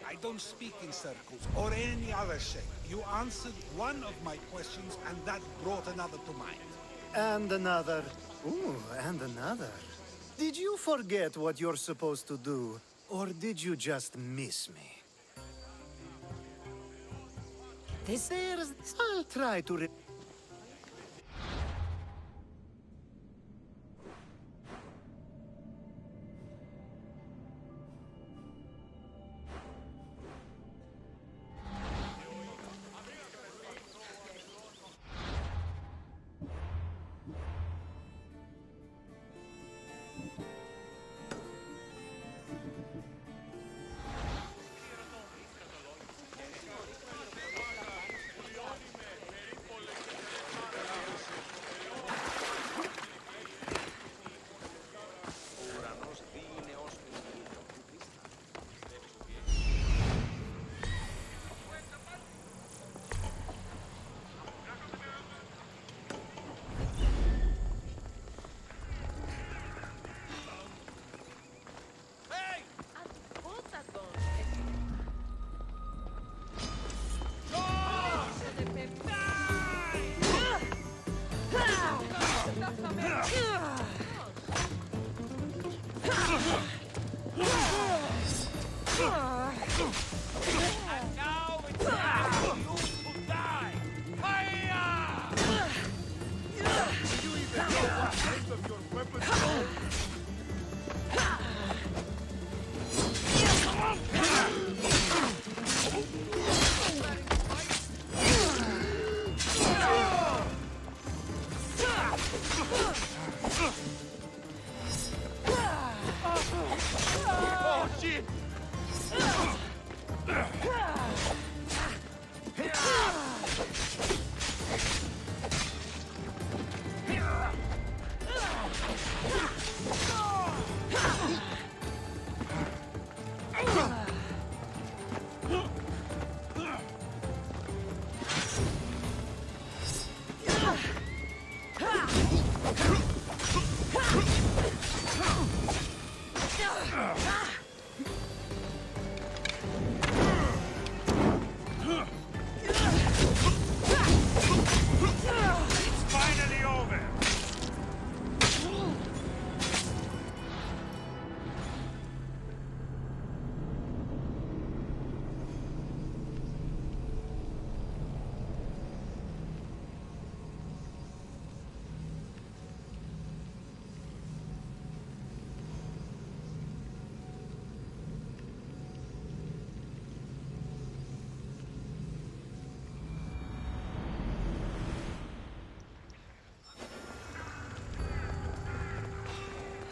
I don't speak in circles or any other shape. You answered one of my questions, and that brought another to mind. And another. Ooh, and another. Did you forget what you're supposed to do? Or did you just miss me? I'll try to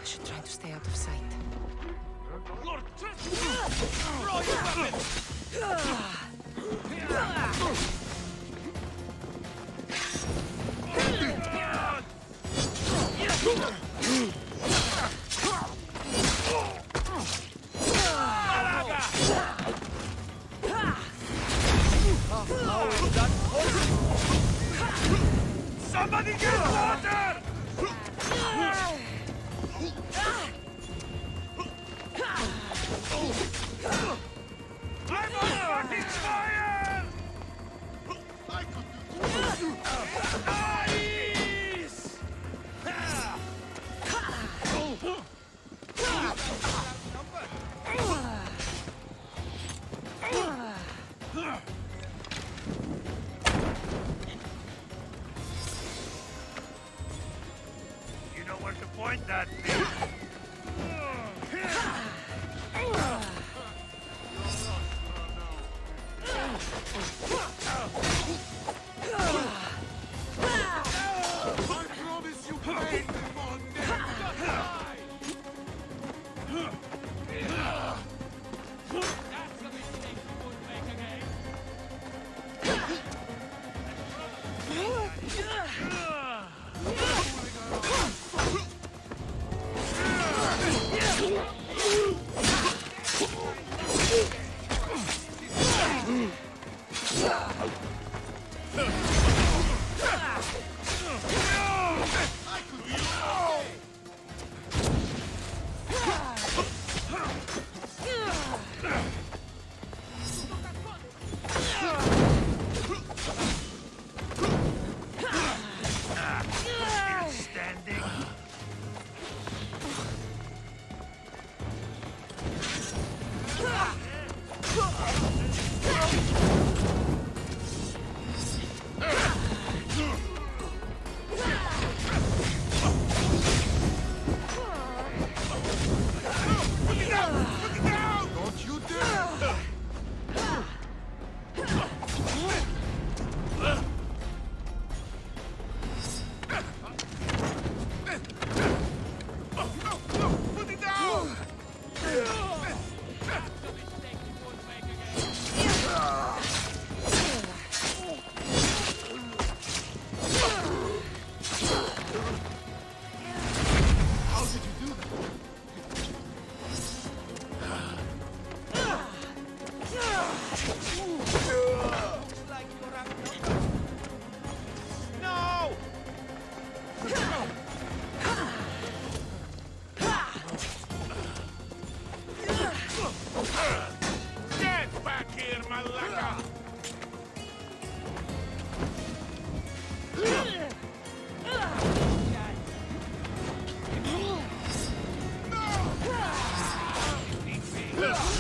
I should try to stay out of sight. Lord, throw your weapon! Somebody get water! I'm on fucking fire! Nice! You know where to point that thing. How did you do that? No! Get back here, Malaka!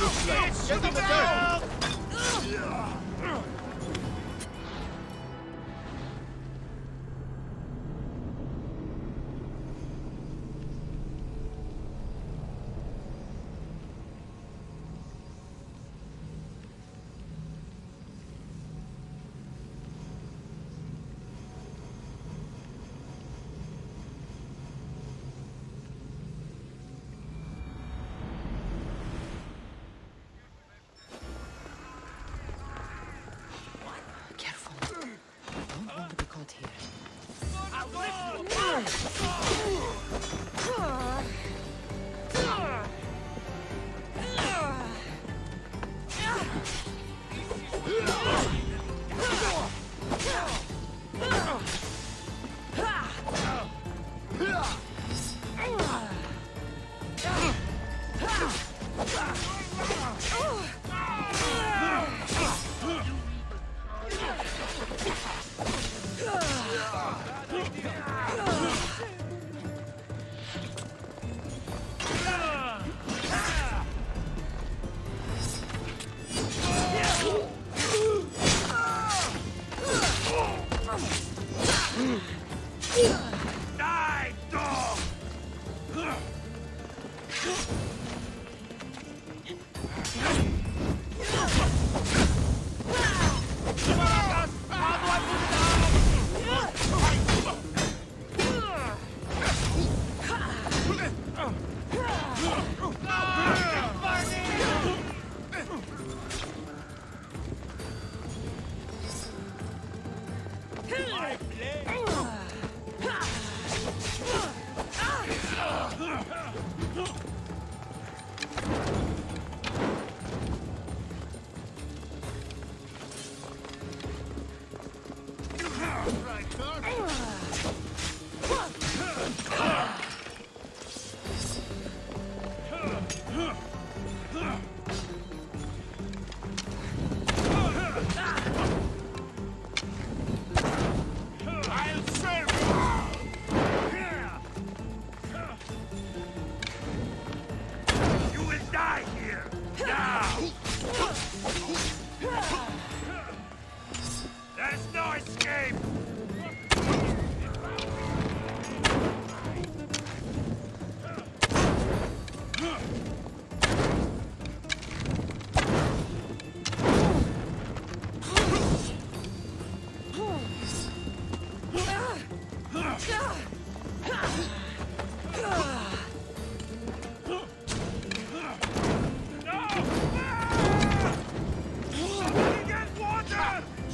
Looks like get on the dirt! Careful. Don't want to be caught here. Die, dog! I'll serve you! You will die here! Now! There's no escape!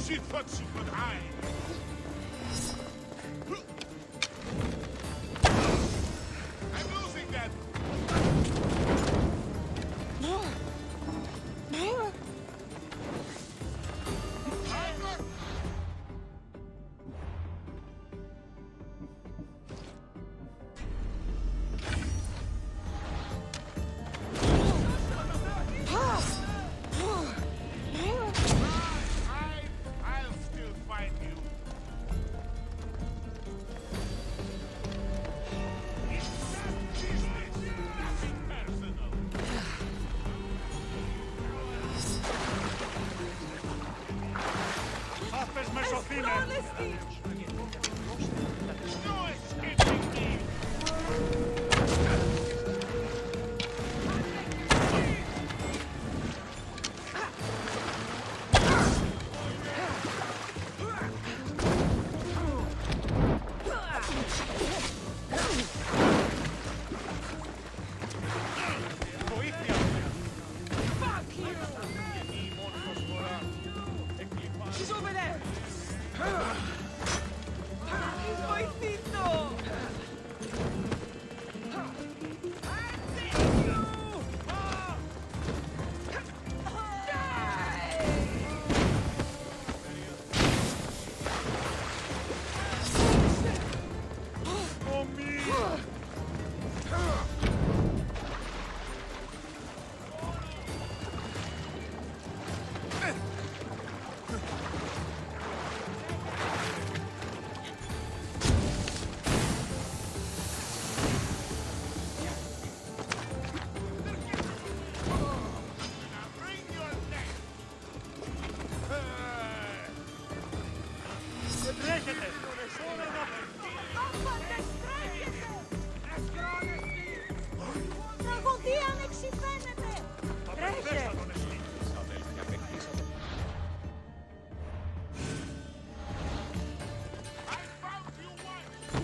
She thought she could hide. I'm losing that. I'll still fight you.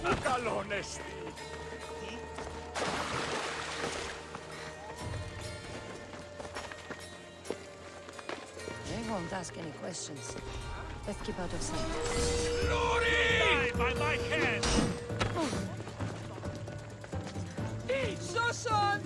They won't ask any questions. Let's keep out of sight. Die by my hand! Soson!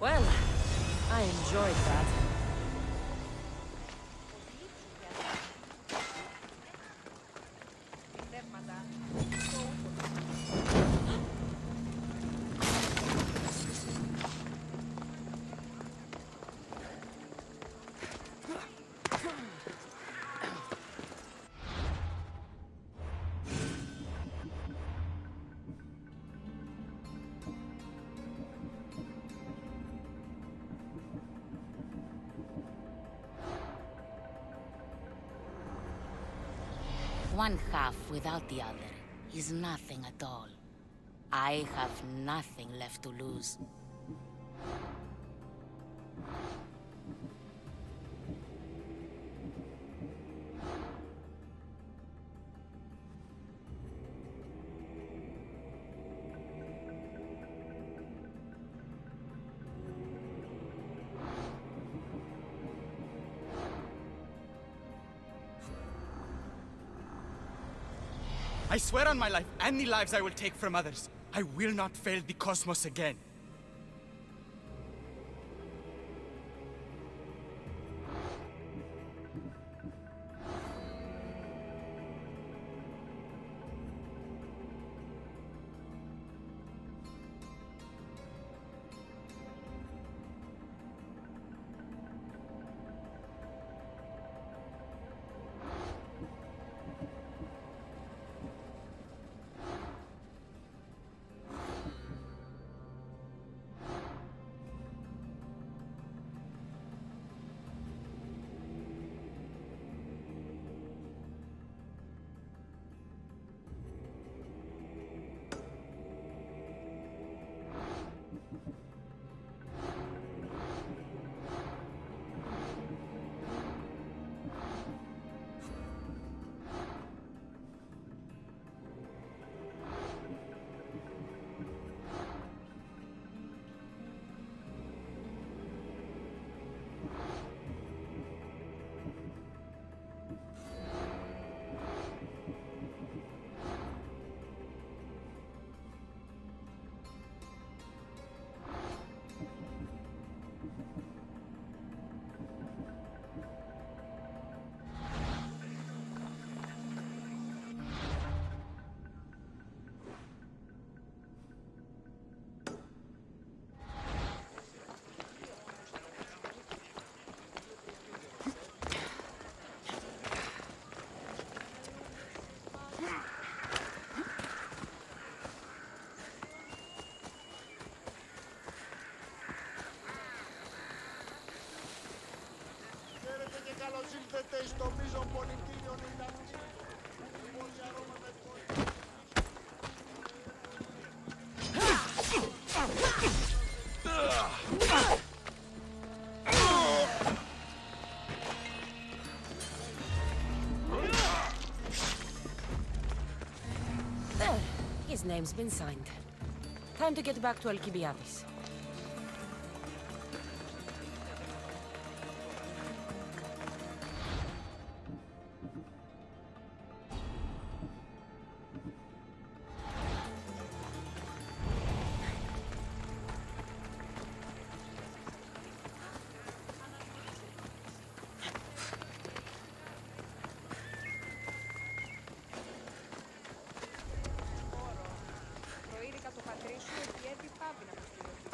Well, I enjoyed that. One half without the other is nothing at all. I have nothing left to lose. I swear on my life and the lives I will take from others, I will not fail the cosmos again. Καλώς ήλθετε στο μείζον πολιτήριο Ιταλικής. There. His name's been signed. Time to get back to Alcibiades. Το είδηκα το πατρί σου και έτσι πάβει να μας πληρωθεί.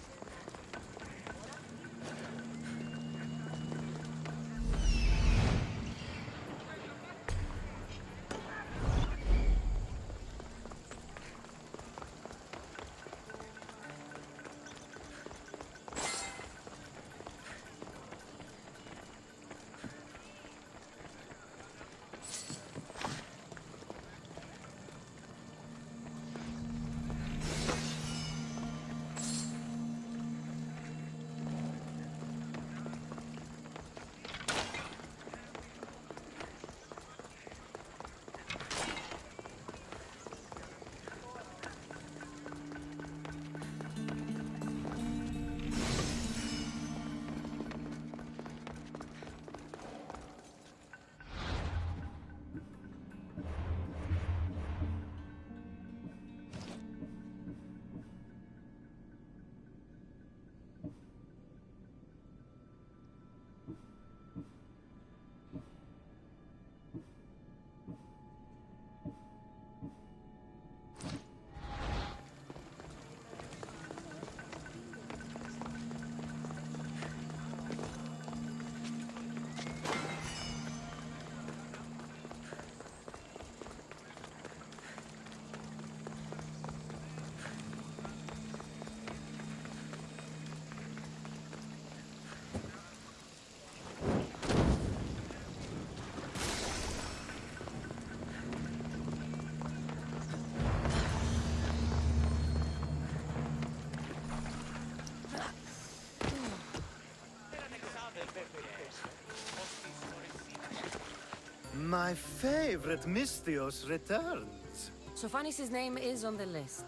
My favorite Mystios returns. Sophanis' name is on the list,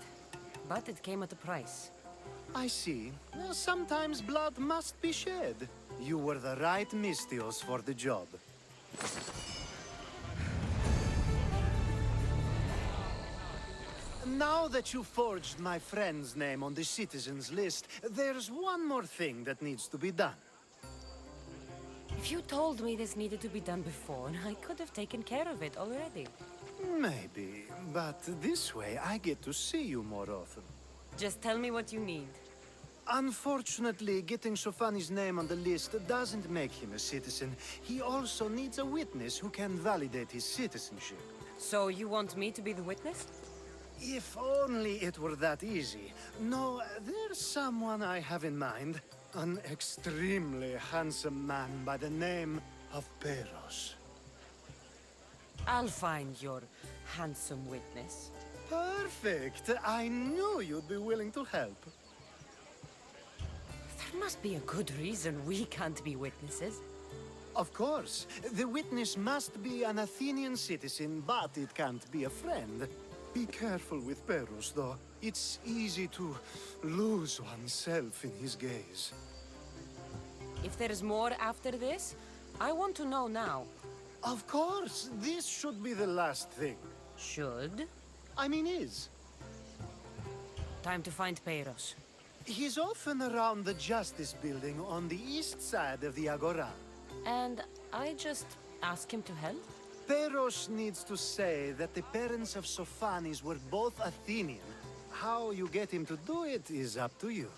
but it came at a price. I see. Well, sometimes blood must be shed. You were the right Mystios for the job. Now that you forged my friend's name on the citizens list, there's one more thing that needs to be done. If you told me this needed to be done before, I could have taken care of it already. Maybe, but this way I get to see you more often. Just tell me what you need. Unfortunately, getting Sophanis' name on the list doesn't make him a citizen. He also needs a witness who can validate his citizenship. So you want me to be the witness? If only it were that easy. No, there's someone I have in mind. An extremely handsome man by the name of Peros. I'll find your handsome witness. Perfect. I knew you'd be willing to help. There must be a good reason we can't be witnesses. Of course. The witness must be an Athenian citizen, but it can't be a friend. Be careful with Peros, though. It's easy to lose oneself in his gaze. If there's more after this, I want to know now. Of course. This should be the last thing. Should? I mean is. Time to find Peros. He's often around the Justice Building on the east side of the Agora. And I just ask him to help? Peros needs to say that the parents of Sophanis were both Athenian. How you get him to do it is up to you.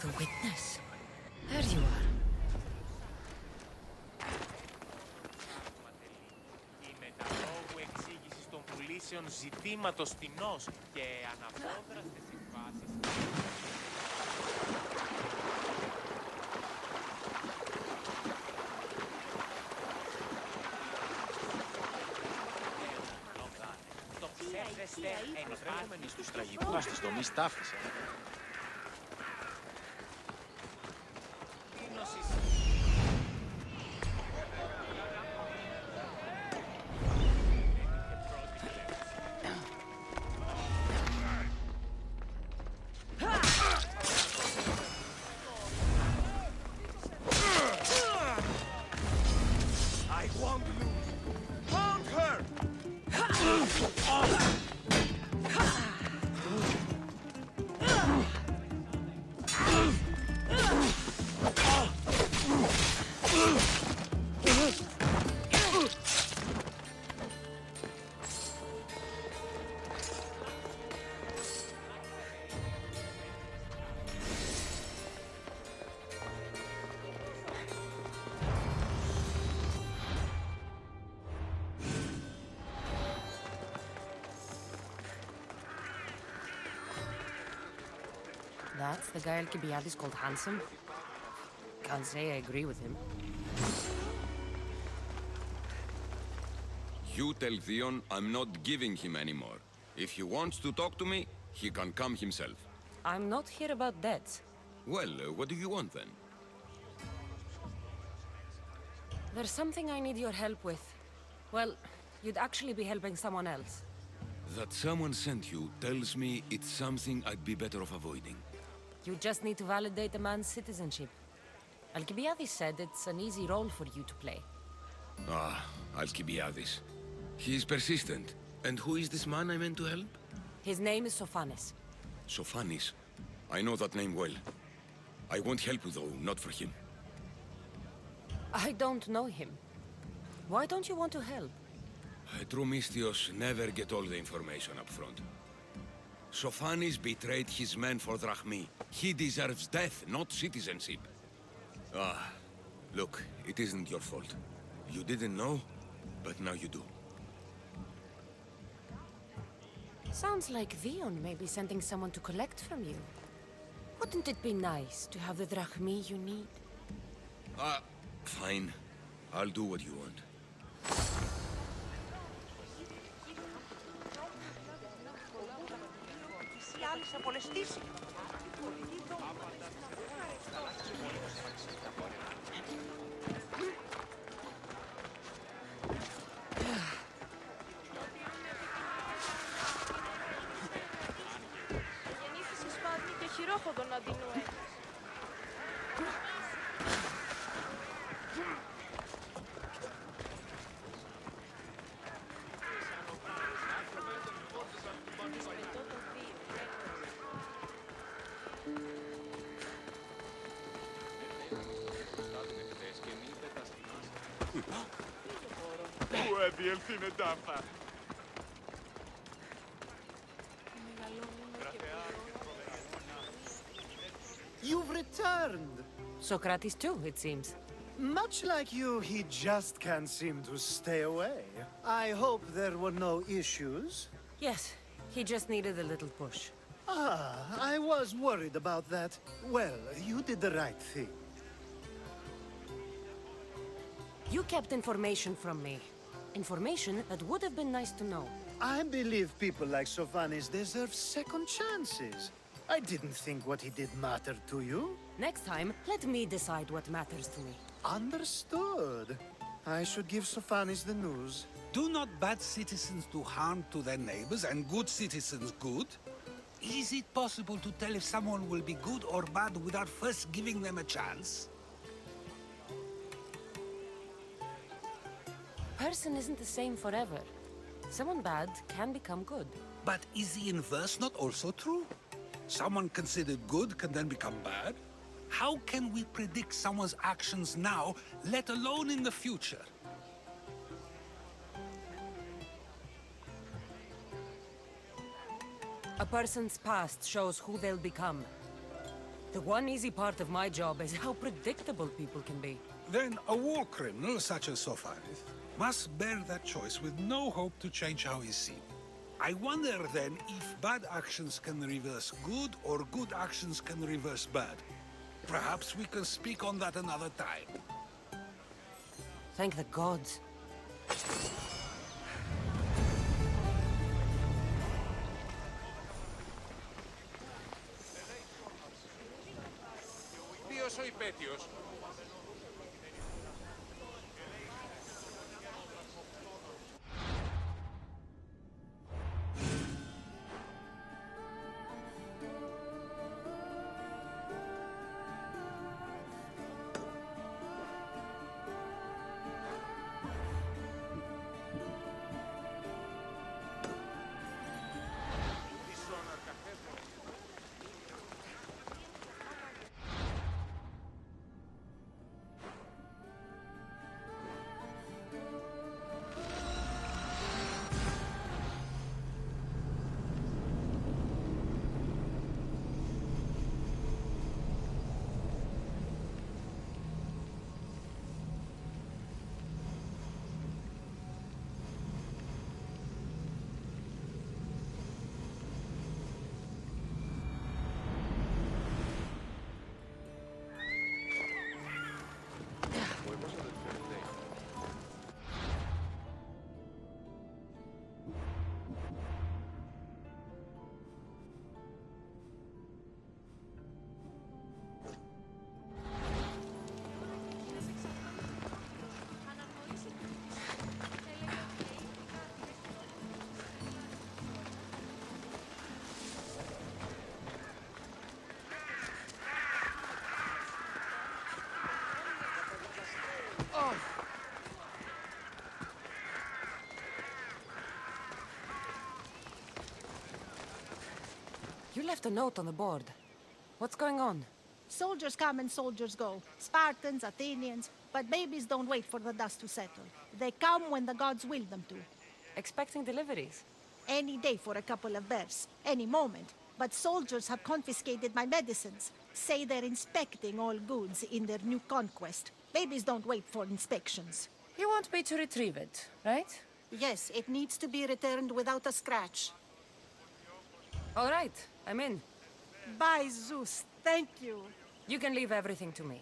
The witness. There you are. Η μεταλόγου εξήγηση των πουλήσεων ζητήματος τεινός και αναπόδραστες συμβάσεις. Το ξέρετε, ενφράμενοι στους τραγικούς της δομής τάφης. That's the guy Alcibiades called handsome? Can't say I agree with him. You tell Theon I'm not giving him anymore. If he wants to talk to me, he can come himself. I'm not here about debts. Well, what do you want then? There's something I need your help with. Well, you'd actually be helping someone else. That someone sent you tells me it's something I'd be better off avoiding. You just need to validate a man's citizenship. Alcibiades said it's an easy role for you to play. Ah, Alcibiades. He's persistent. And who is this man I meant to help? His name is Sophanes. Sophanes. I know that name well. I won't help you though, not for him. I don't know him. Why don't you want to help? True Mystios never get all the information up front. Sophanes betrayed his men for Drachmi. He deserves death, not citizenship. Ah, look, it isn't your fault. You didn't know, but now you do. Sounds like Theon may be sending someone to collect from you. Wouldn't it be nice to have the drachmi you need? Fine. I'll do what you want. You've returned! Socrates too, it seems. Much like you, he just can't seem to stay away. I hope there were no issues. Yes, he just needed a little push. I was worried about that. Well, you did the right thing. You kept information from me. Information that would have been nice to know. I believe people like Sophanes deserve second chances. I didn't think what he did mattered to you. Next time, let me decide what matters to me. Understood. I should give Sophanes the news. Do not bad citizens do harm to their neighbors and good citizens good? Is it possible to tell if someone will be good or bad without first giving them a chance? Person isn't the same forever. Someone bad can become good. But is the inverse not also true? Someone considered good can then become bad? How can we predict someone's actions now, let alone in the future? A person's past shows who they'll become. The one easy part of my job is how predictable people can be. Then a war criminal such as Sophanes must bear that choice with no hope to change how he's seen. I wonder then if bad actions can reverse good or good actions can reverse bad. Perhaps we can speak on that another time. Thank the gods. Ποιος ο υπέτειος? left a note on the board. What's going on? Soldiers come and soldiers go. Spartans, Athenians, but babies don't wait for the dust to settle. They come when the gods will them to. Expecting deliveries? Any day for a couple of bears. Any moment. But soldiers have confiscated my medicines. Say they're inspecting all goods in their new conquest. Babies don't wait for inspections. You want me to retrieve it, right? Yes, it needs to be returned without a scratch. All right, I'm in. By Zeus, thank you. You can leave everything to me.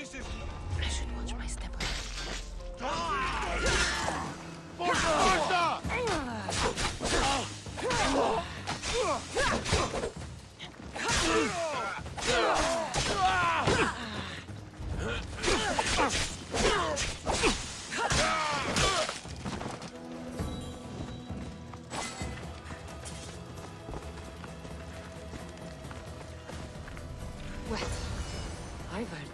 I should watch my step. Well, I've heard it.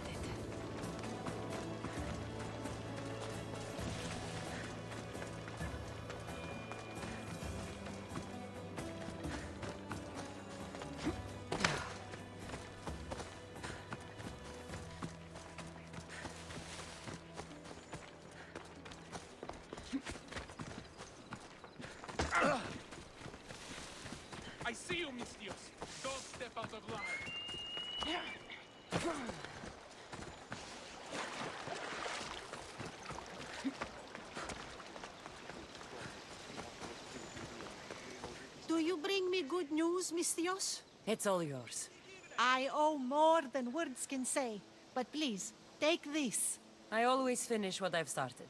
I see you, Mystios. Don't step out of line. Do you bring me good news, Mystios? It's all yours. I owe more than words can say. But please, take this. I always finish what I've started.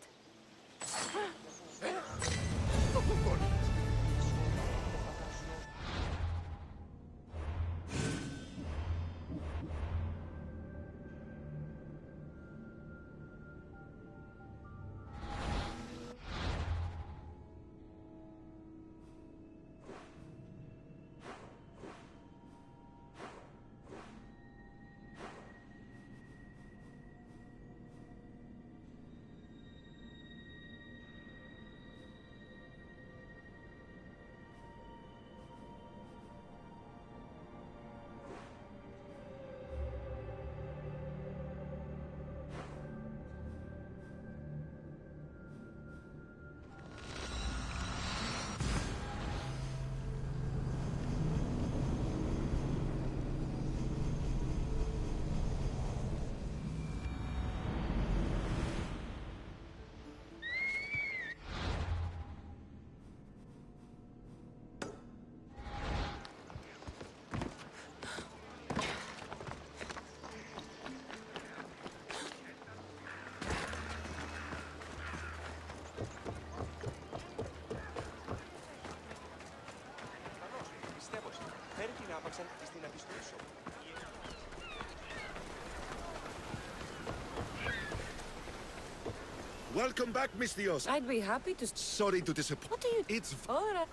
Welcome back, Mystios. I'd be happy to... Sorry to disappoint. What do you... It's... All right.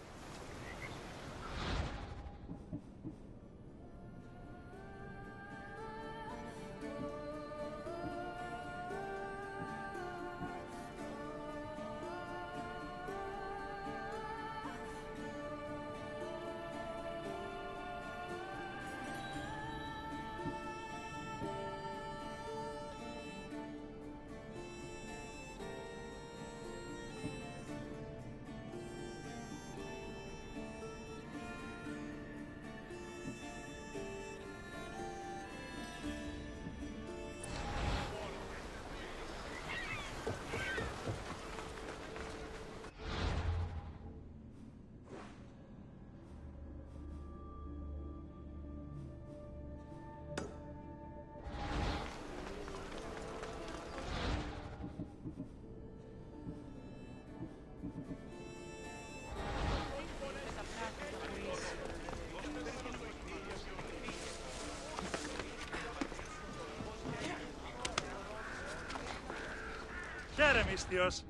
ρε μύστιος.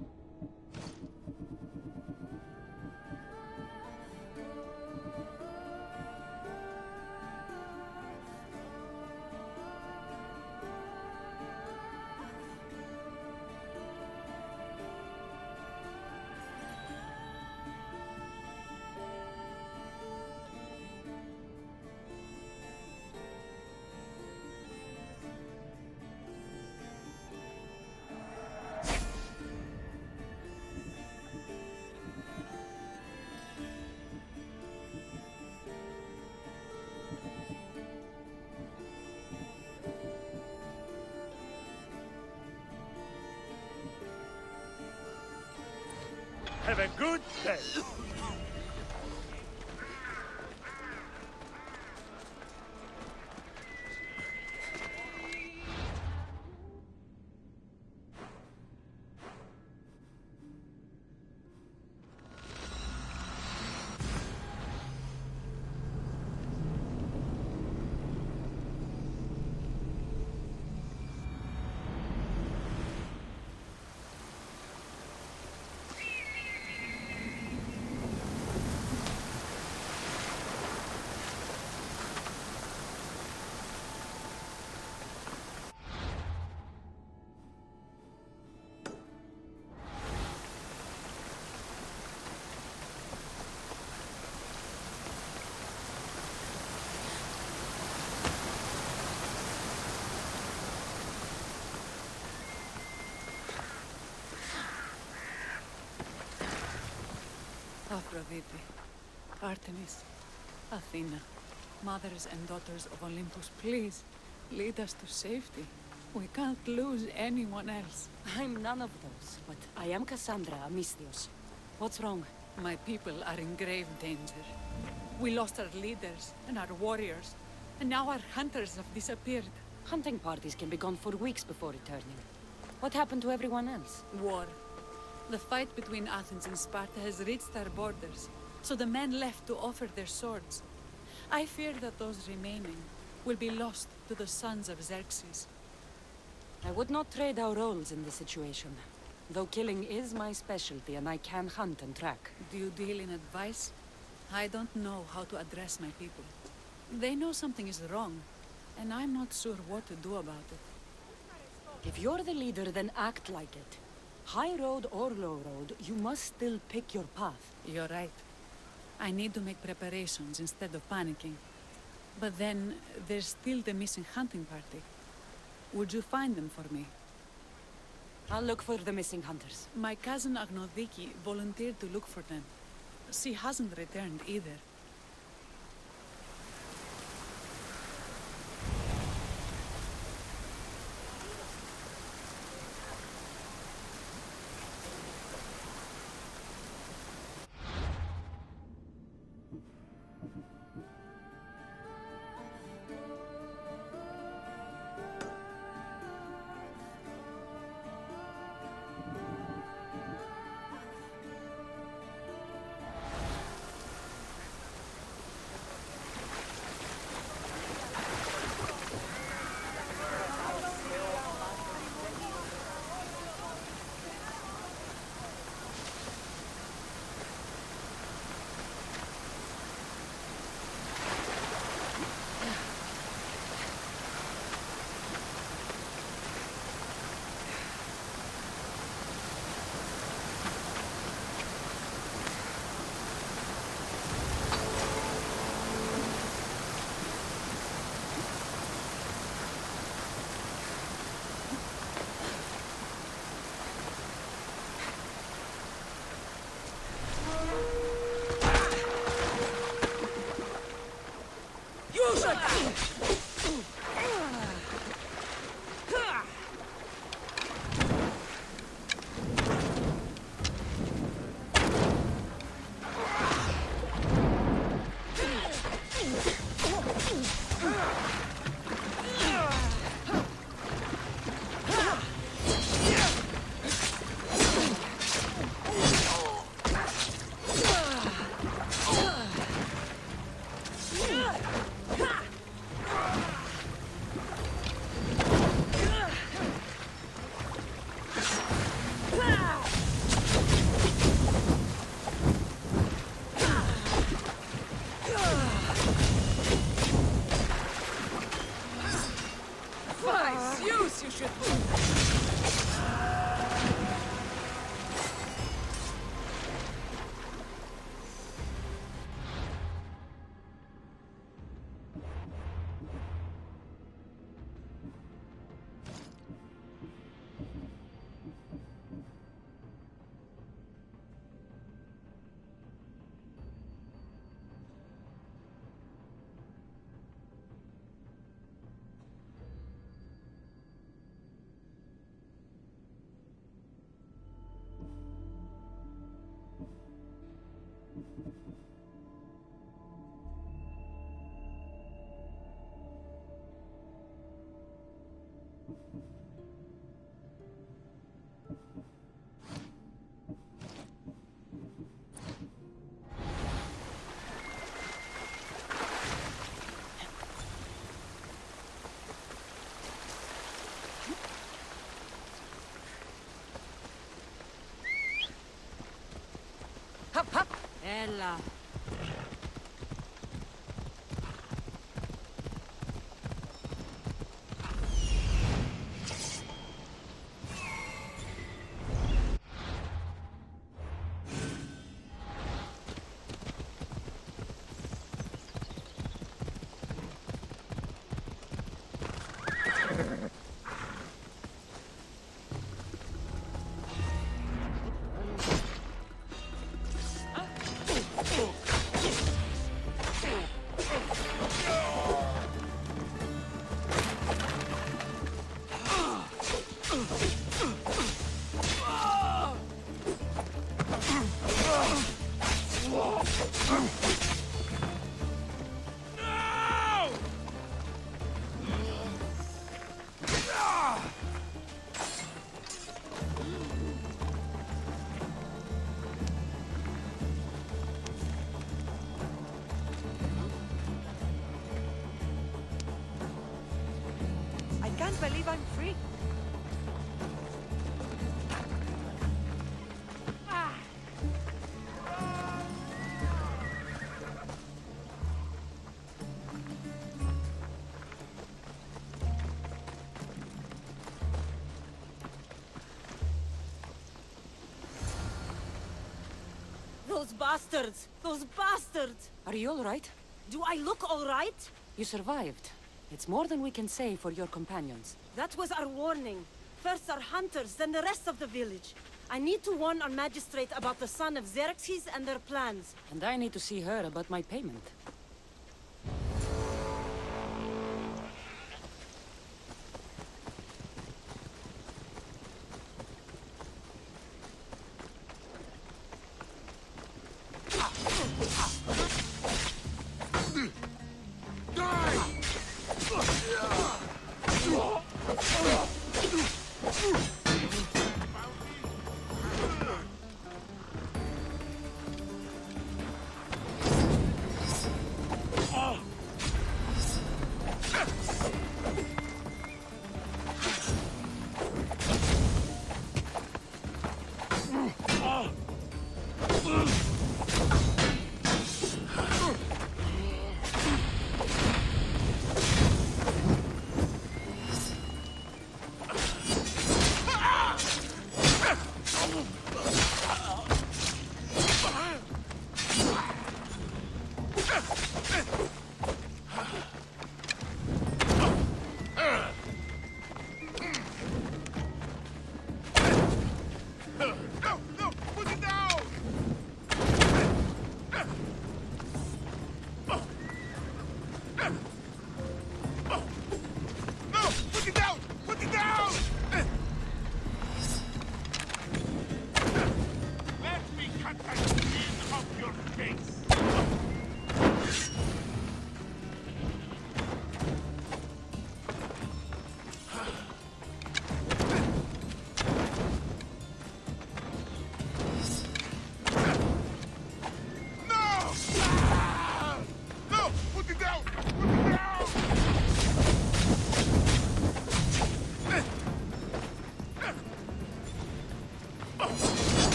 Have a good day. Aphrodite, Artemis, Athena, mothers and daughters of Olympus, please, lead us to safety. We can't lose anyone else. I'm none of those, but I am Cassandra, a Misthios. What's wrong? My people are in grave danger. We lost our leaders and our warriors, and now our hunters have disappeared. Hunting parties can be gone for weeks before returning. What happened to everyone else? War. The fight between Athens and Sparta has reached our borders, so the men left to offer their swords. I fear that those remaining will be lost to the sons of Xerxes. I would not trade our roles in this situation, though killing is my specialty and I can hunt and track. Do you deal in advice? I don't know how to address my people. They know something is wrong, and I'm not sure what to do about it. If you're the leader, then act like it. High road or low road, you must still pick your path. You're right. I need to make preparations instead of panicking. But then, there's still the missing hunting party. Would you find them for me? I'll look for the missing hunters. My cousin Agnodiki volunteered to look for them. She hasn't returned either. Hop, hop! Ella. I can't believe I'm free. Those bastards! Those bastards! Are you all right? Do I look all right? You survived. It's more than we can say for your companions. That was our warning. First our hunters, then the rest of the village. I need to warn our magistrate about the son of Xerxes and their plans. And I need to see her about my payment.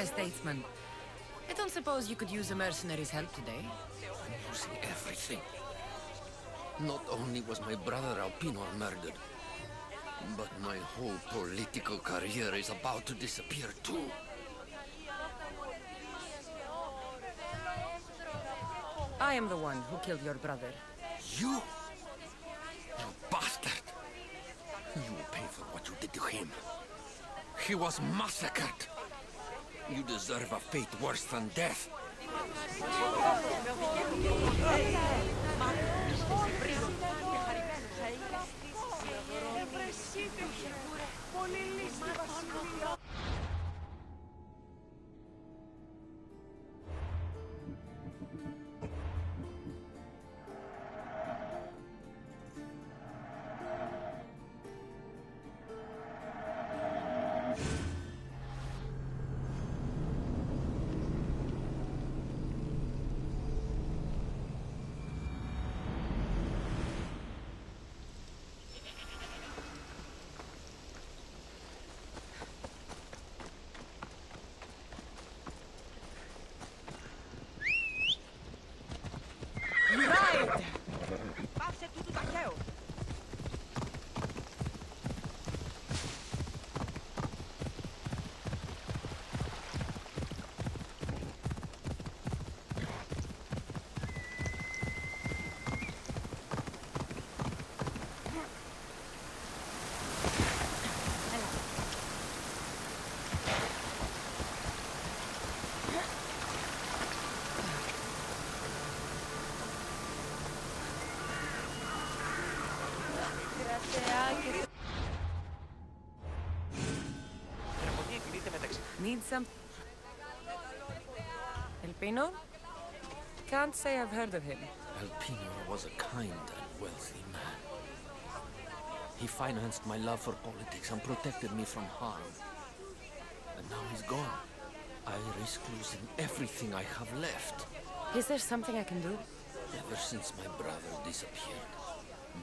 a statesman. I don't suppose you could use a mercenary's help today? I'm losing everything. Not only was my brother Alpino murdered, but my whole political career is about to disappear too. I am the one who killed your brother. You? You bastard! You will pay for what you did to him. He was massacred. You deserve a fate worse than death. Πάψε τούτου ταχαίο. Need some... Elpino? Can't say I've heard of him. Alpino was a kind and wealthy man. He financed my love for politics and protected me from harm. And now he's gone. I risk losing everything I have left. Is there something I can do? Ever since my brother disappeared,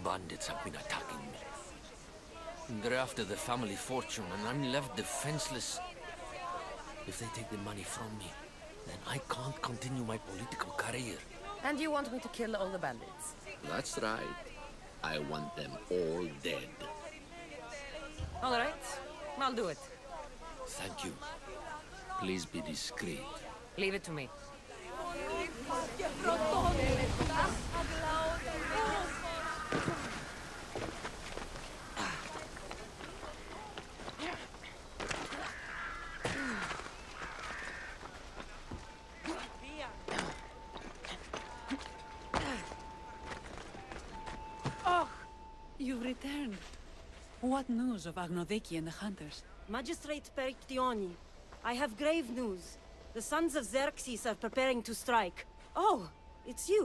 bandits have been attacking me. They're after the family fortune, and I'm left defenseless. If they take the money from me, then I can't continue my political career. And you want me to kill all the bandits? That's right. I want them all dead. All right, I'll do it. Thank you. Please be discreet. Leave it to me. You've returned. What news of Agnodiki and the hunters? Magistrate Perictioni, I have grave news. The sons of Xerxes are preparing to strike. Oh, it's you.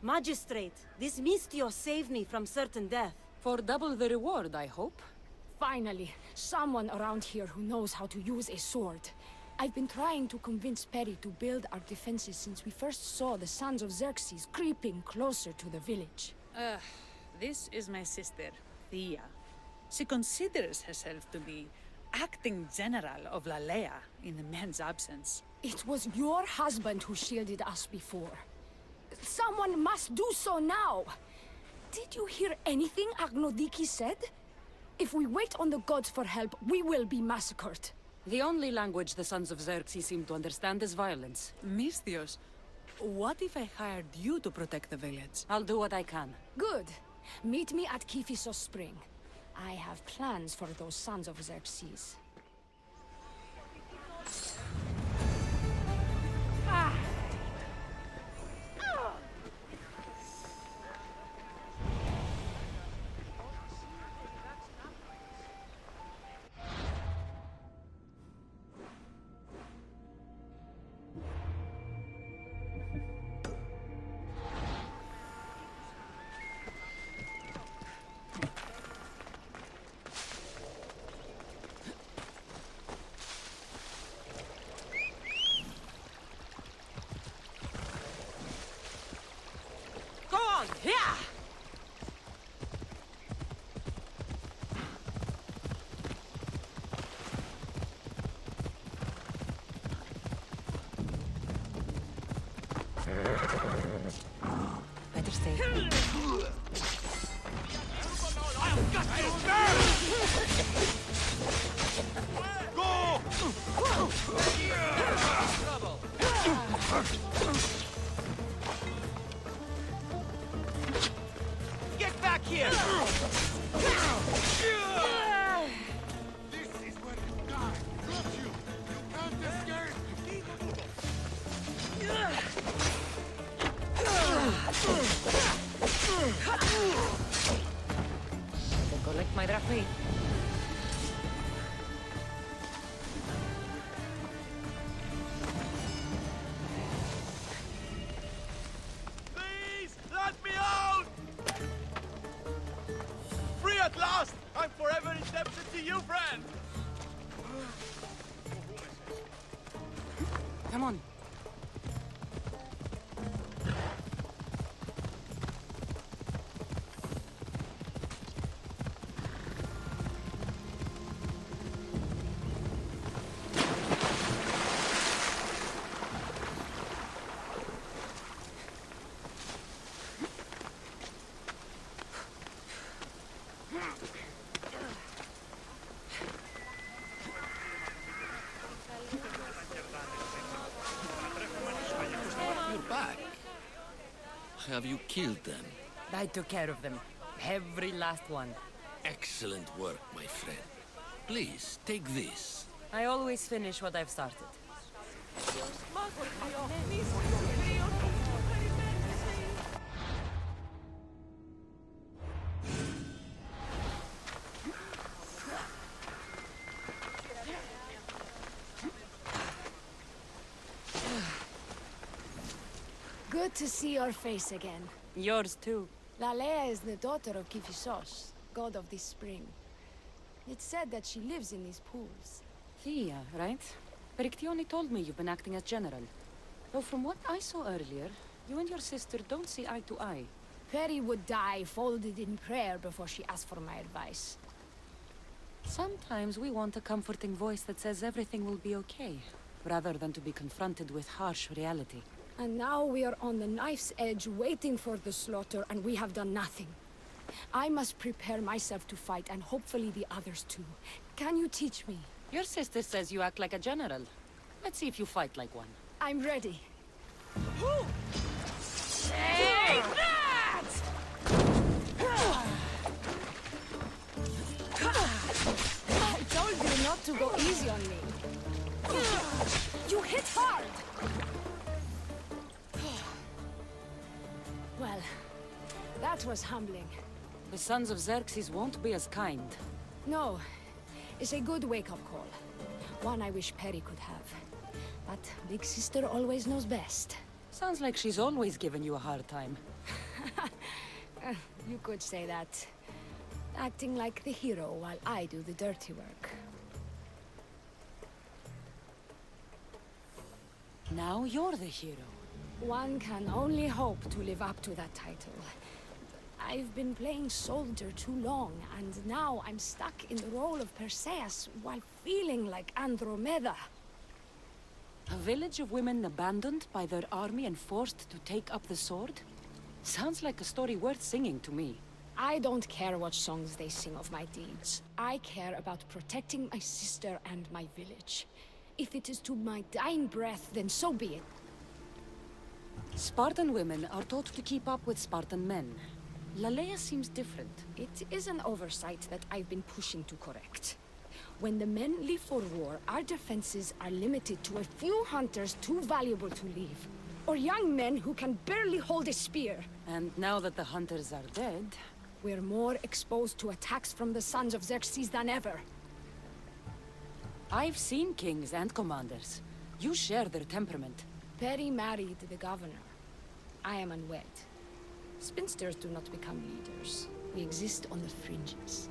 Magistrate, this Mistio saved me from certain death. For double the reward, I hope. Finally, someone around here who knows how to use a sword. I've been trying to convince Peri to build our defenses since we first saw the sons of Xerxes creeping closer to the village. This is my sister, Thea. She considers herself to be acting general of Lalea in the men's absence. It was your husband who shielded us before. Someone must do so now! Did you hear anything Agnodiki said? If we wait on the gods for help, we will be massacred. The only language the sons of Xerxes seem to understand is violence. Misthios, what if I hired you to protect the village? I'll do what I can. Good. Meet me at Kiphisos Spring. I have plans for those sons of Xerxes. Better stay. Get back here! This is where you die. Got you. You can't escape. Then collect my drachmae. Please, let me out! Free at last! I'm forever indebted to you, friend! Come on. You're back. Have you killed them? I took care of them. Every last one. Excellent work, my friend. Please, take this. I always finish what I've started. Good to see your face again. Yours too. Layla is the daughter of Kiphisos, god of the spring. It's said that she lives in these pools. Thea, right? Perictione told me you've been acting as general. Though from what I saw earlier, you and your sister don't see eye to eye. Peri would die folded in prayer before she asked for my advice. Sometimes we want a comforting voice that says everything will be okay, rather than to be confronted with harsh reality. And now we are on the knife's edge waiting for the slaughter, and we have done nothing. I must prepare myself to fight, and hopefully the others too. Can you teach me? Your sister says you act like a general. Let's see if you fight like one. I'm ready. Take that! I told you not to go easy on me. You hit hard! Well, that was humbling. The sons of Xerxes won't be as kind. No, it's a good wake-up call. One I wish Peri could have. But Big Sister always knows best. Sounds like she's always given you a hard time. You could say that. Acting like the hero while I do the dirty work. Now you're the hero. One can only hope to live up to that title. I've been playing soldier too long, and now I'm stuck in the role of Perseus while feeling like Andromeda. A village of women abandoned by their army and forced to take up the sword? Sounds like a story worth singing to me. I don't care what songs they sing of my deeds. I care about protecting my sister and my village. If it is to my dying breath, then so be it. Spartan women are taught to keep up with Spartan men. Layla seems different. It is an oversight that I've been pushing to correct. When the men leave for war, our defenses are limited to a few hunters too valuable to leave. Or young men who can barely hold a spear. And now that the hunters are dead... we're more exposed to attacks from the sons of Xerxes than ever. I've seen kings and commanders. You share their temperament. Peri married the governor. I am unwed. Spinsters do not become leaders. We exist on the fringes.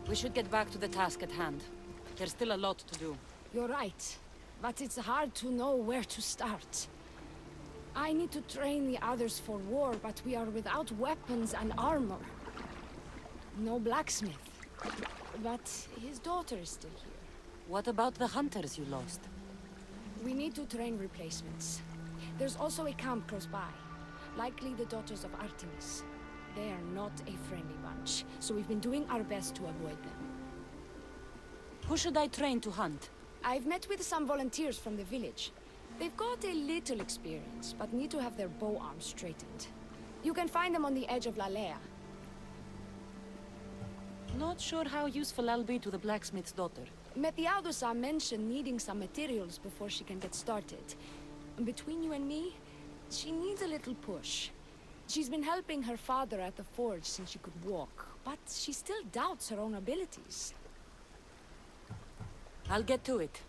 We should get back to the task at hand. There's still a lot to do. You're right. But it's hard to know where to start. I need to train the others for war, but we are without weapons and armor. No blacksmith. But his daughter is still here. What about the hunters you lost? We need to train replacements. There's also a camp close by. Likely the daughters of Artemis. They are not a friendly bunch, so we've been doing our best to avoid them. Who should I train to hunt? I've met with some volunteers from the village. They've got a little experience, but need to have their bow arms straightened. You can find them on the edge of Lalea. Not sure how useful I'll be to the blacksmith's daughter. Methiadusa mentioned needing some materials before she can get started. Between you and me, she needs a little push. She's been helping her father at the forge since she could walk, but she still doubts her own abilities. I'll get to it.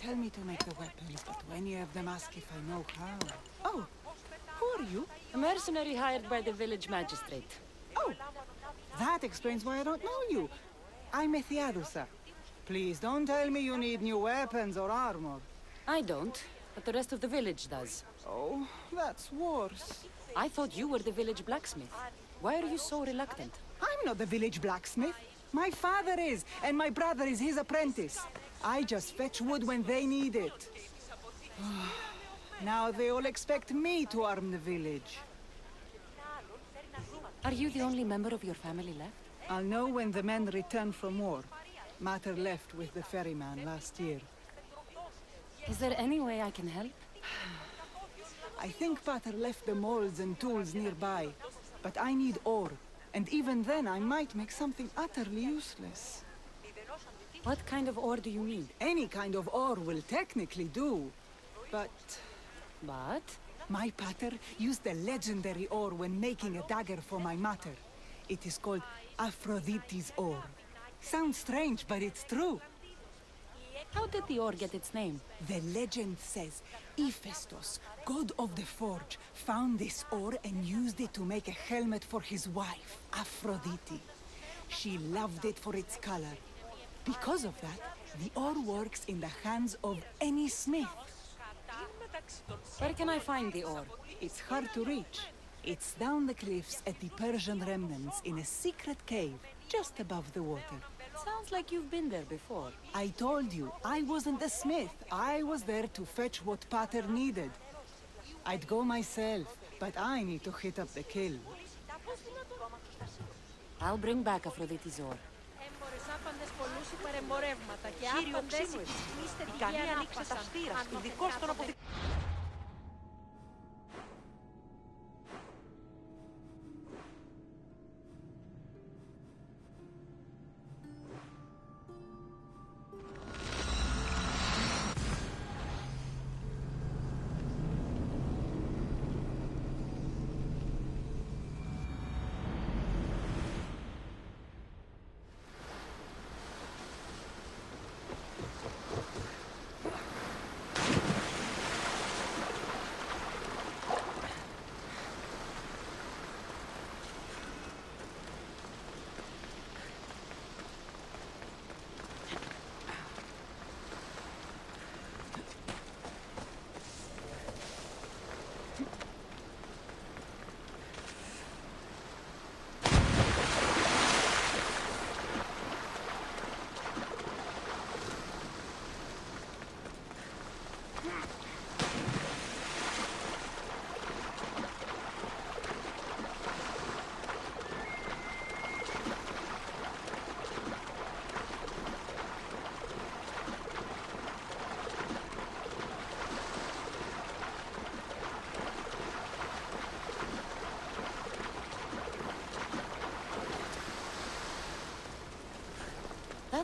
Tell me to make the weapons, but when you have them, ask if I know how. Oh, who are you? A mercenary hired by the village magistrate. Oh, that explains why I don't know you. I'm Methiadusa. Please don't tell me you need new weapons or armor. I don't, but the rest of the village does. Oh, that's worse. I thought you were the village blacksmith. Why are you so reluctant? I'm not the village blacksmith. My father is, and my brother is his apprentice. I just fetch wood when they need it. Now they all expect me to arm the village. Are you the only member of your family left? I'll know when the men return from war. Mater left with the ferryman last year. Is there any way I can help? I think Pater left the molds and tools nearby, but I need ore. And even then, I might make something utterly useless. What kind of ore do you need? Any kind of ore will technically do, but... But? My pater used the legendary ore when making a dagger for my mater. It is called Aphrodite's ore. Sounds strange, but it's true. How did the ore get its name? The legend says Hephaestus, god of the forge, found this ore and used it to make a helmet for his wife, Aphrodite. She loved it for its color. Because of that, the ore works in the hands of any smith. Where can I find the ore? It's hard to reach. It's down the cliffs at the Persian remnants in a secret cave, just above the water. Sounds like you've been there before. I told you, I wasn't the smith. I was there to fetch what Pater needed. I'd go myself, but I need to hit up the kiln. I'll bring back Aphrodite's ore.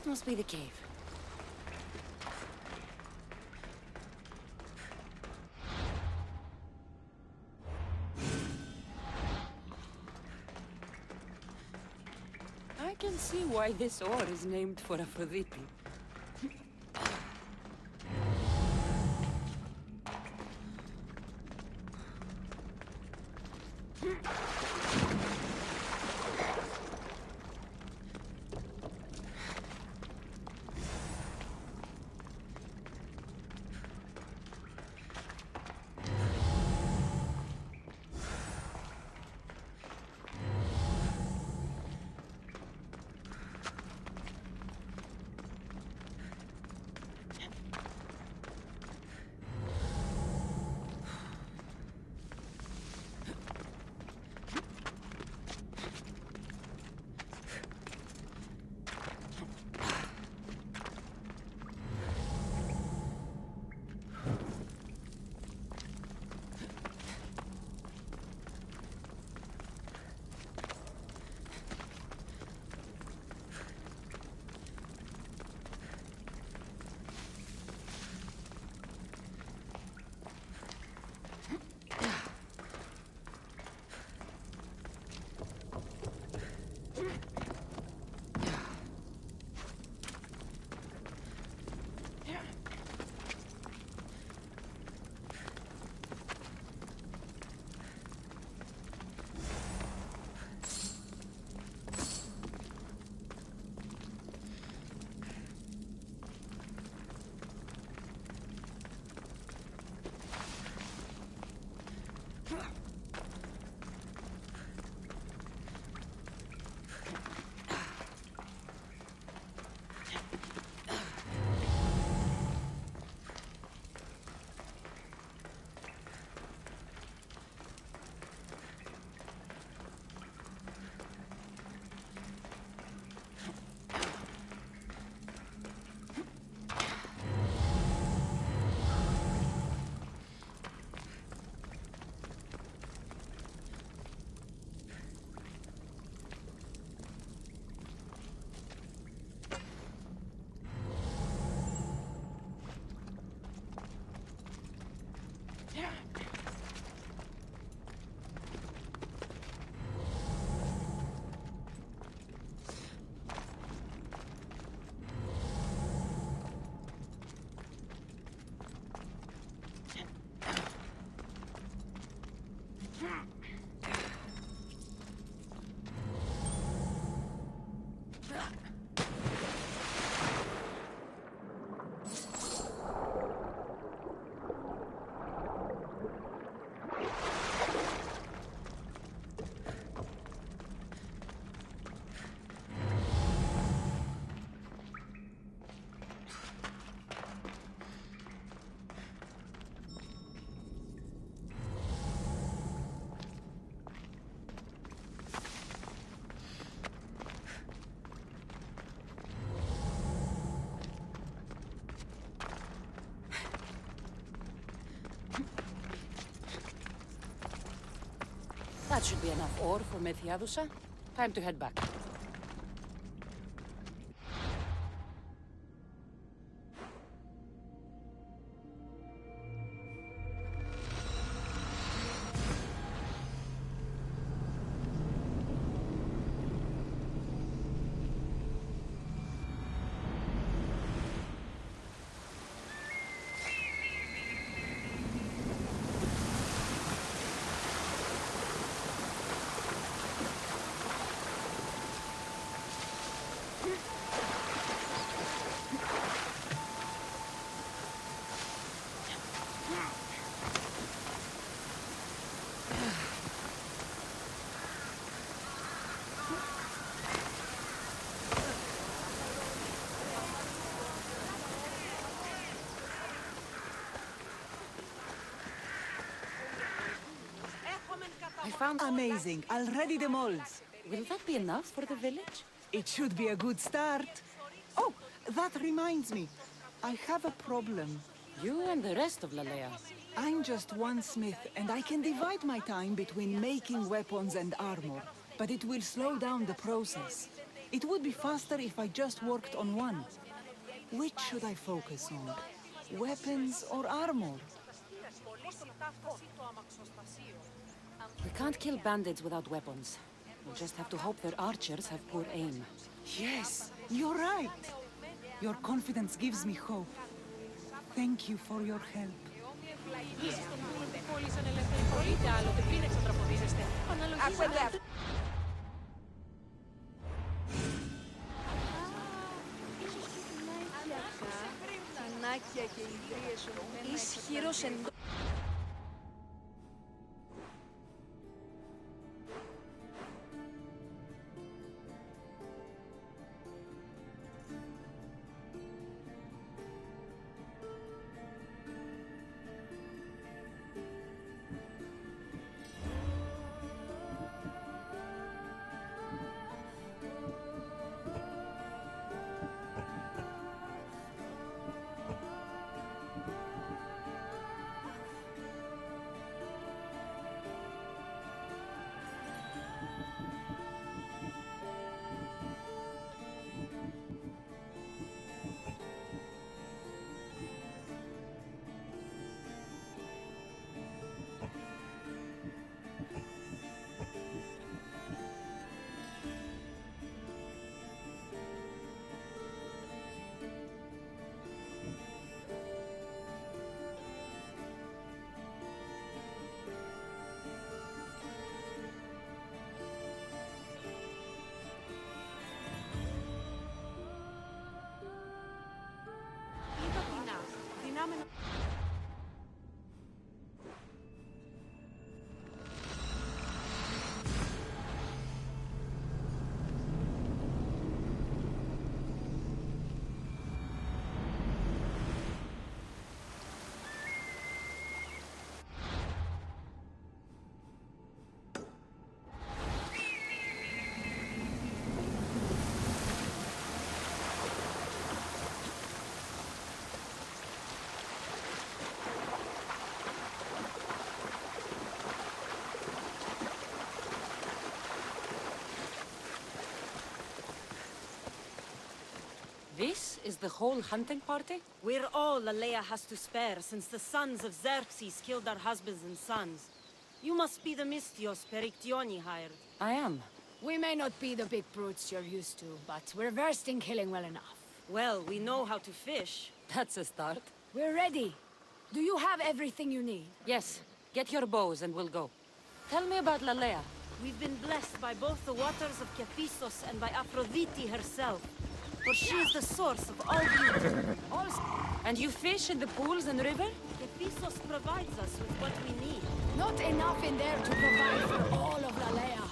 That must be the cave. I can see why this ore is named for Aphrodite. That should be enough ore for Methiadusa. Time to head back. I found amazing. I'll ready the molds. Will that be enough for the village? It should be a good start. Oh, that reminds me. I have a problem. You and the rest of Lalea. I'm just one smith, and I can divide my time between making weapons and armor, but it will slow down the process. It would be faster if I just worked on one. Which should I focus on? Weapons or armor? We can't kill bandits without weapons. We'll just have to hope their archers have poor aim. Yes, you're right. Your confidence gives me hope. Thank you for your help. This is the whole hunting party? We're all Layla has to spare since the sons of Xerxes killed our husbands and sons. You must be the Mystios Perictioni hired. I am. We may not be the big brutes you're used to, but we're versed in killing well enough. Well, we know how to fish. That's a start. We're ready. Do you have everything you need? Yes. Get your bows and we'll go. Tell me about Lalea. We've been blessed by both the waters of Kephissos and by Aphrodite herself. For she is the source of all beauty. And you fish in the pools and river? Kephissos provides us with what we need. Not enough in there to provide for all of Lalea.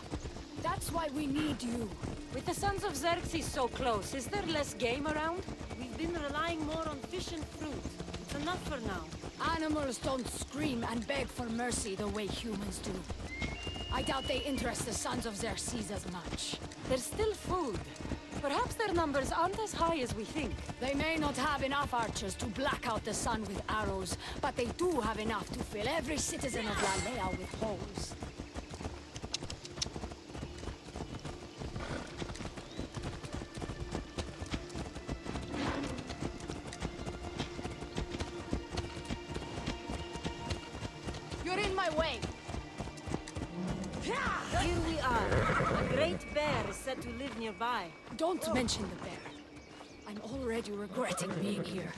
That's why we need you. With the sons of Xerxes so close, is there less game around? We've been relying more on fish and fruit. It's enough for now. Animals don't scream and beg for mercy the way humans do. I doubt they interest the sons of Xerxes as much. There's still food. Perhaps their numbers aren't as high as we think. They may not have enough archers to black out the sun with arrows, but they do have enough to fill every citizen of Lalea with holes. You're in my way! Here we are. A great bear is said to live nearby. Don't mention the bear. I'm already regretting being here.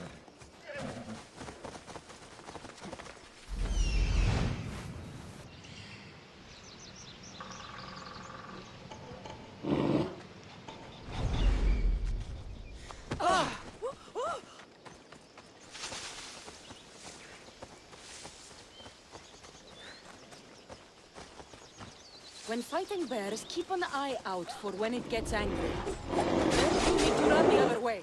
When fighting bears, keep an eye out for when it gets angry. Then you need to run the other way.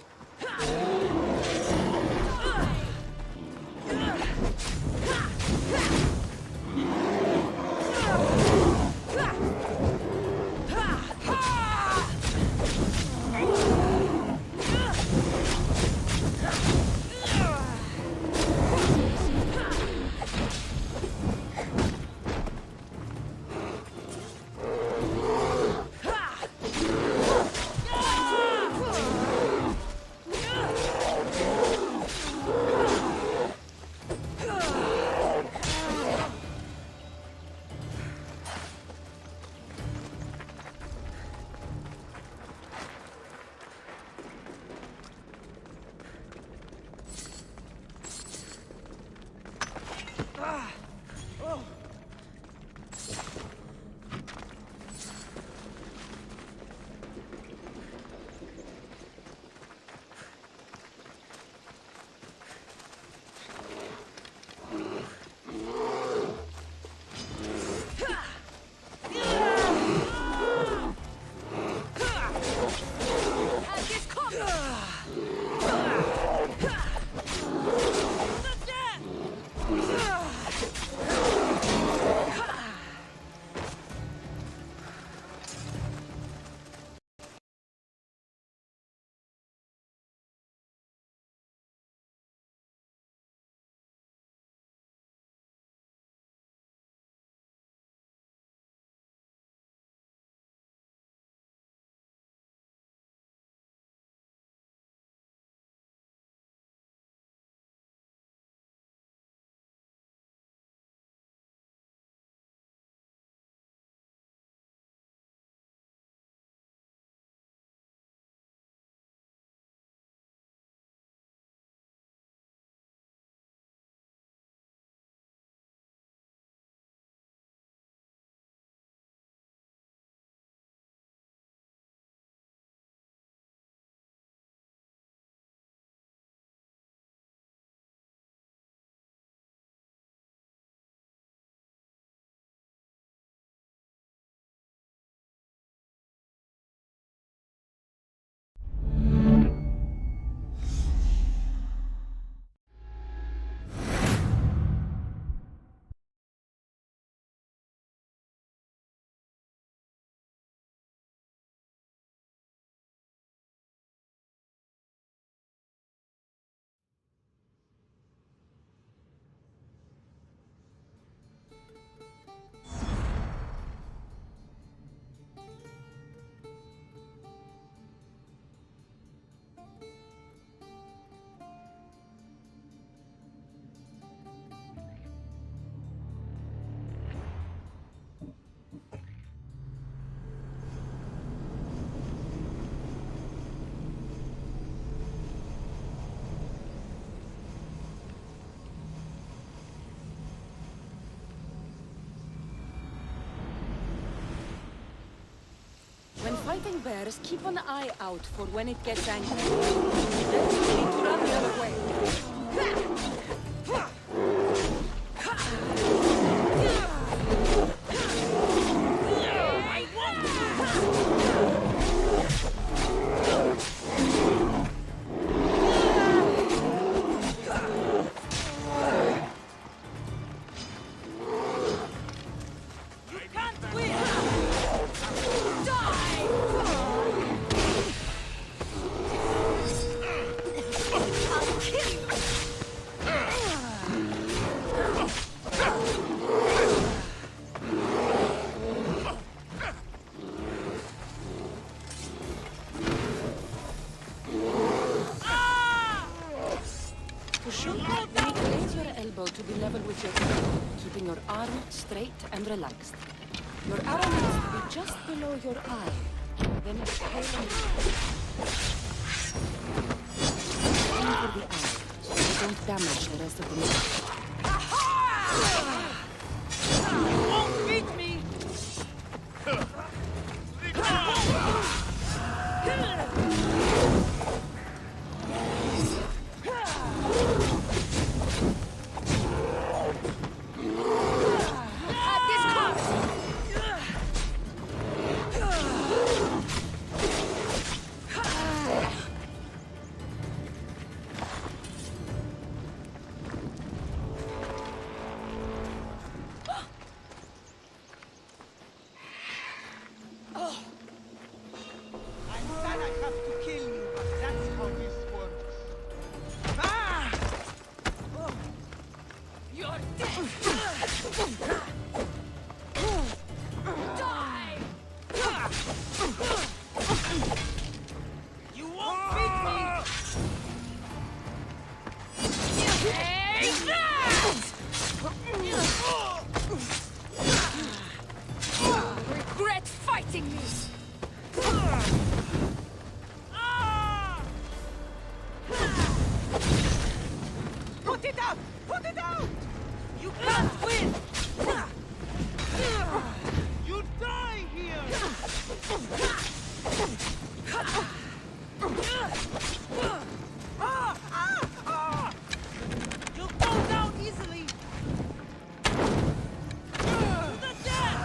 When fighting bears, keep an eye out for when it gets angry. You need to run the other way. To be level with your arm, keeping your arm straight and relaxed. Your arrow needs to be just below your eye. Then exhale and aim for the eye, so you don't damage the rest of the muscle. You won't beat me! Regret fighting me! Put it out! Put it out! You can't win! You die here! You'll go down easily! To the death!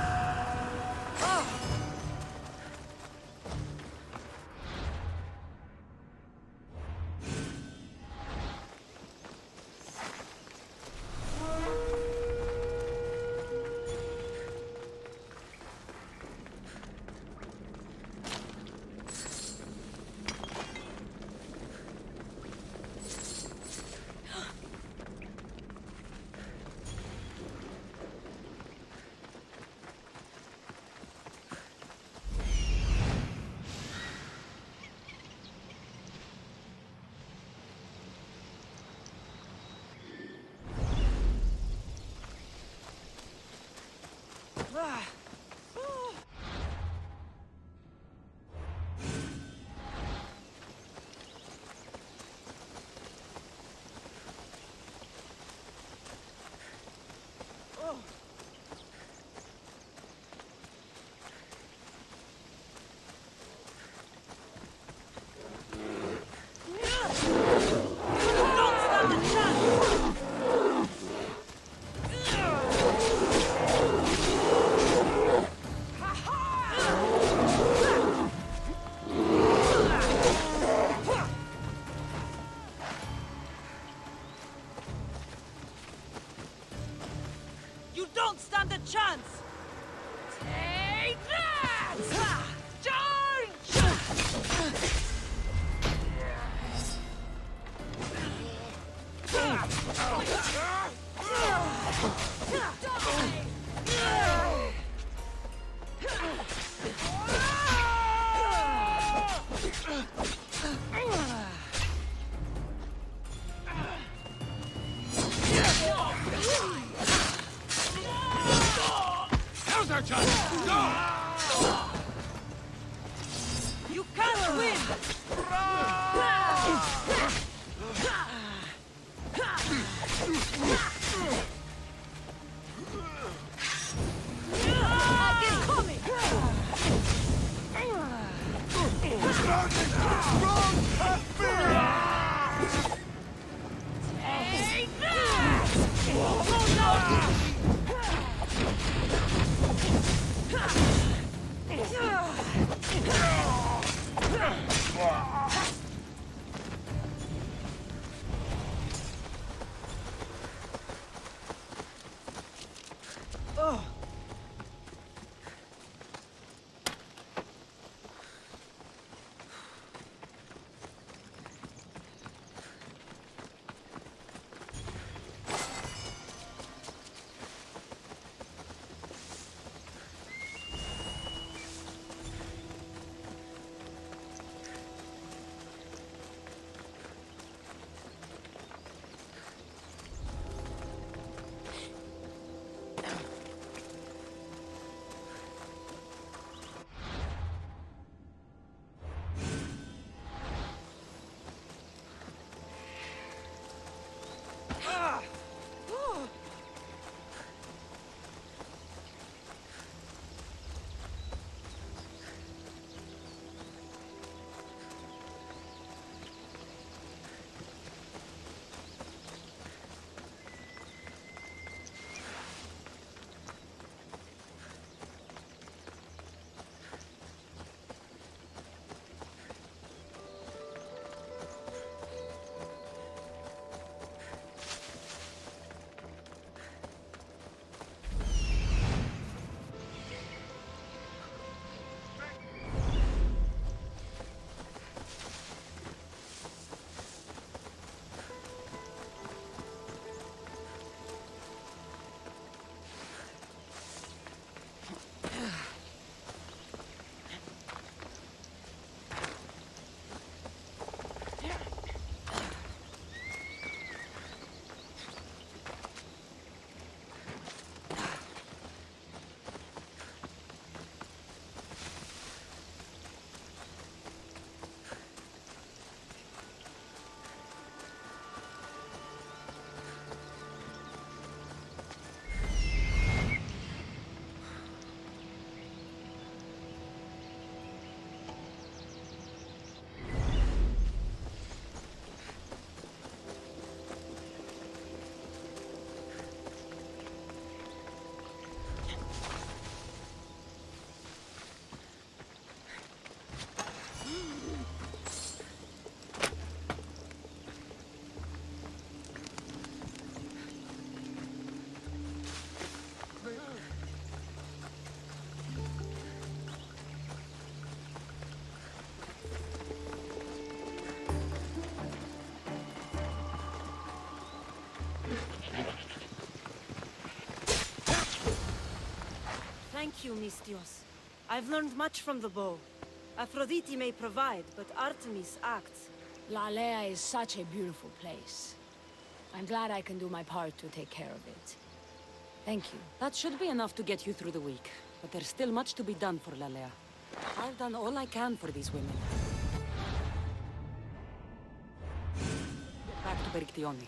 You don't stand a chance! Take that! Charge! Now's our chance! Go! You can't win! Get coming! Thank you, Mistios. I've learned much from the bow. Aphrodite may provide, but Artemis acts. Lalea is such a beautiful place. I'm glad I can do my part to take care of it. Thank you. That should be enough to get you through the week. But there's still much to be done for Lalea. I've done all I can for these women. Back to Perictione.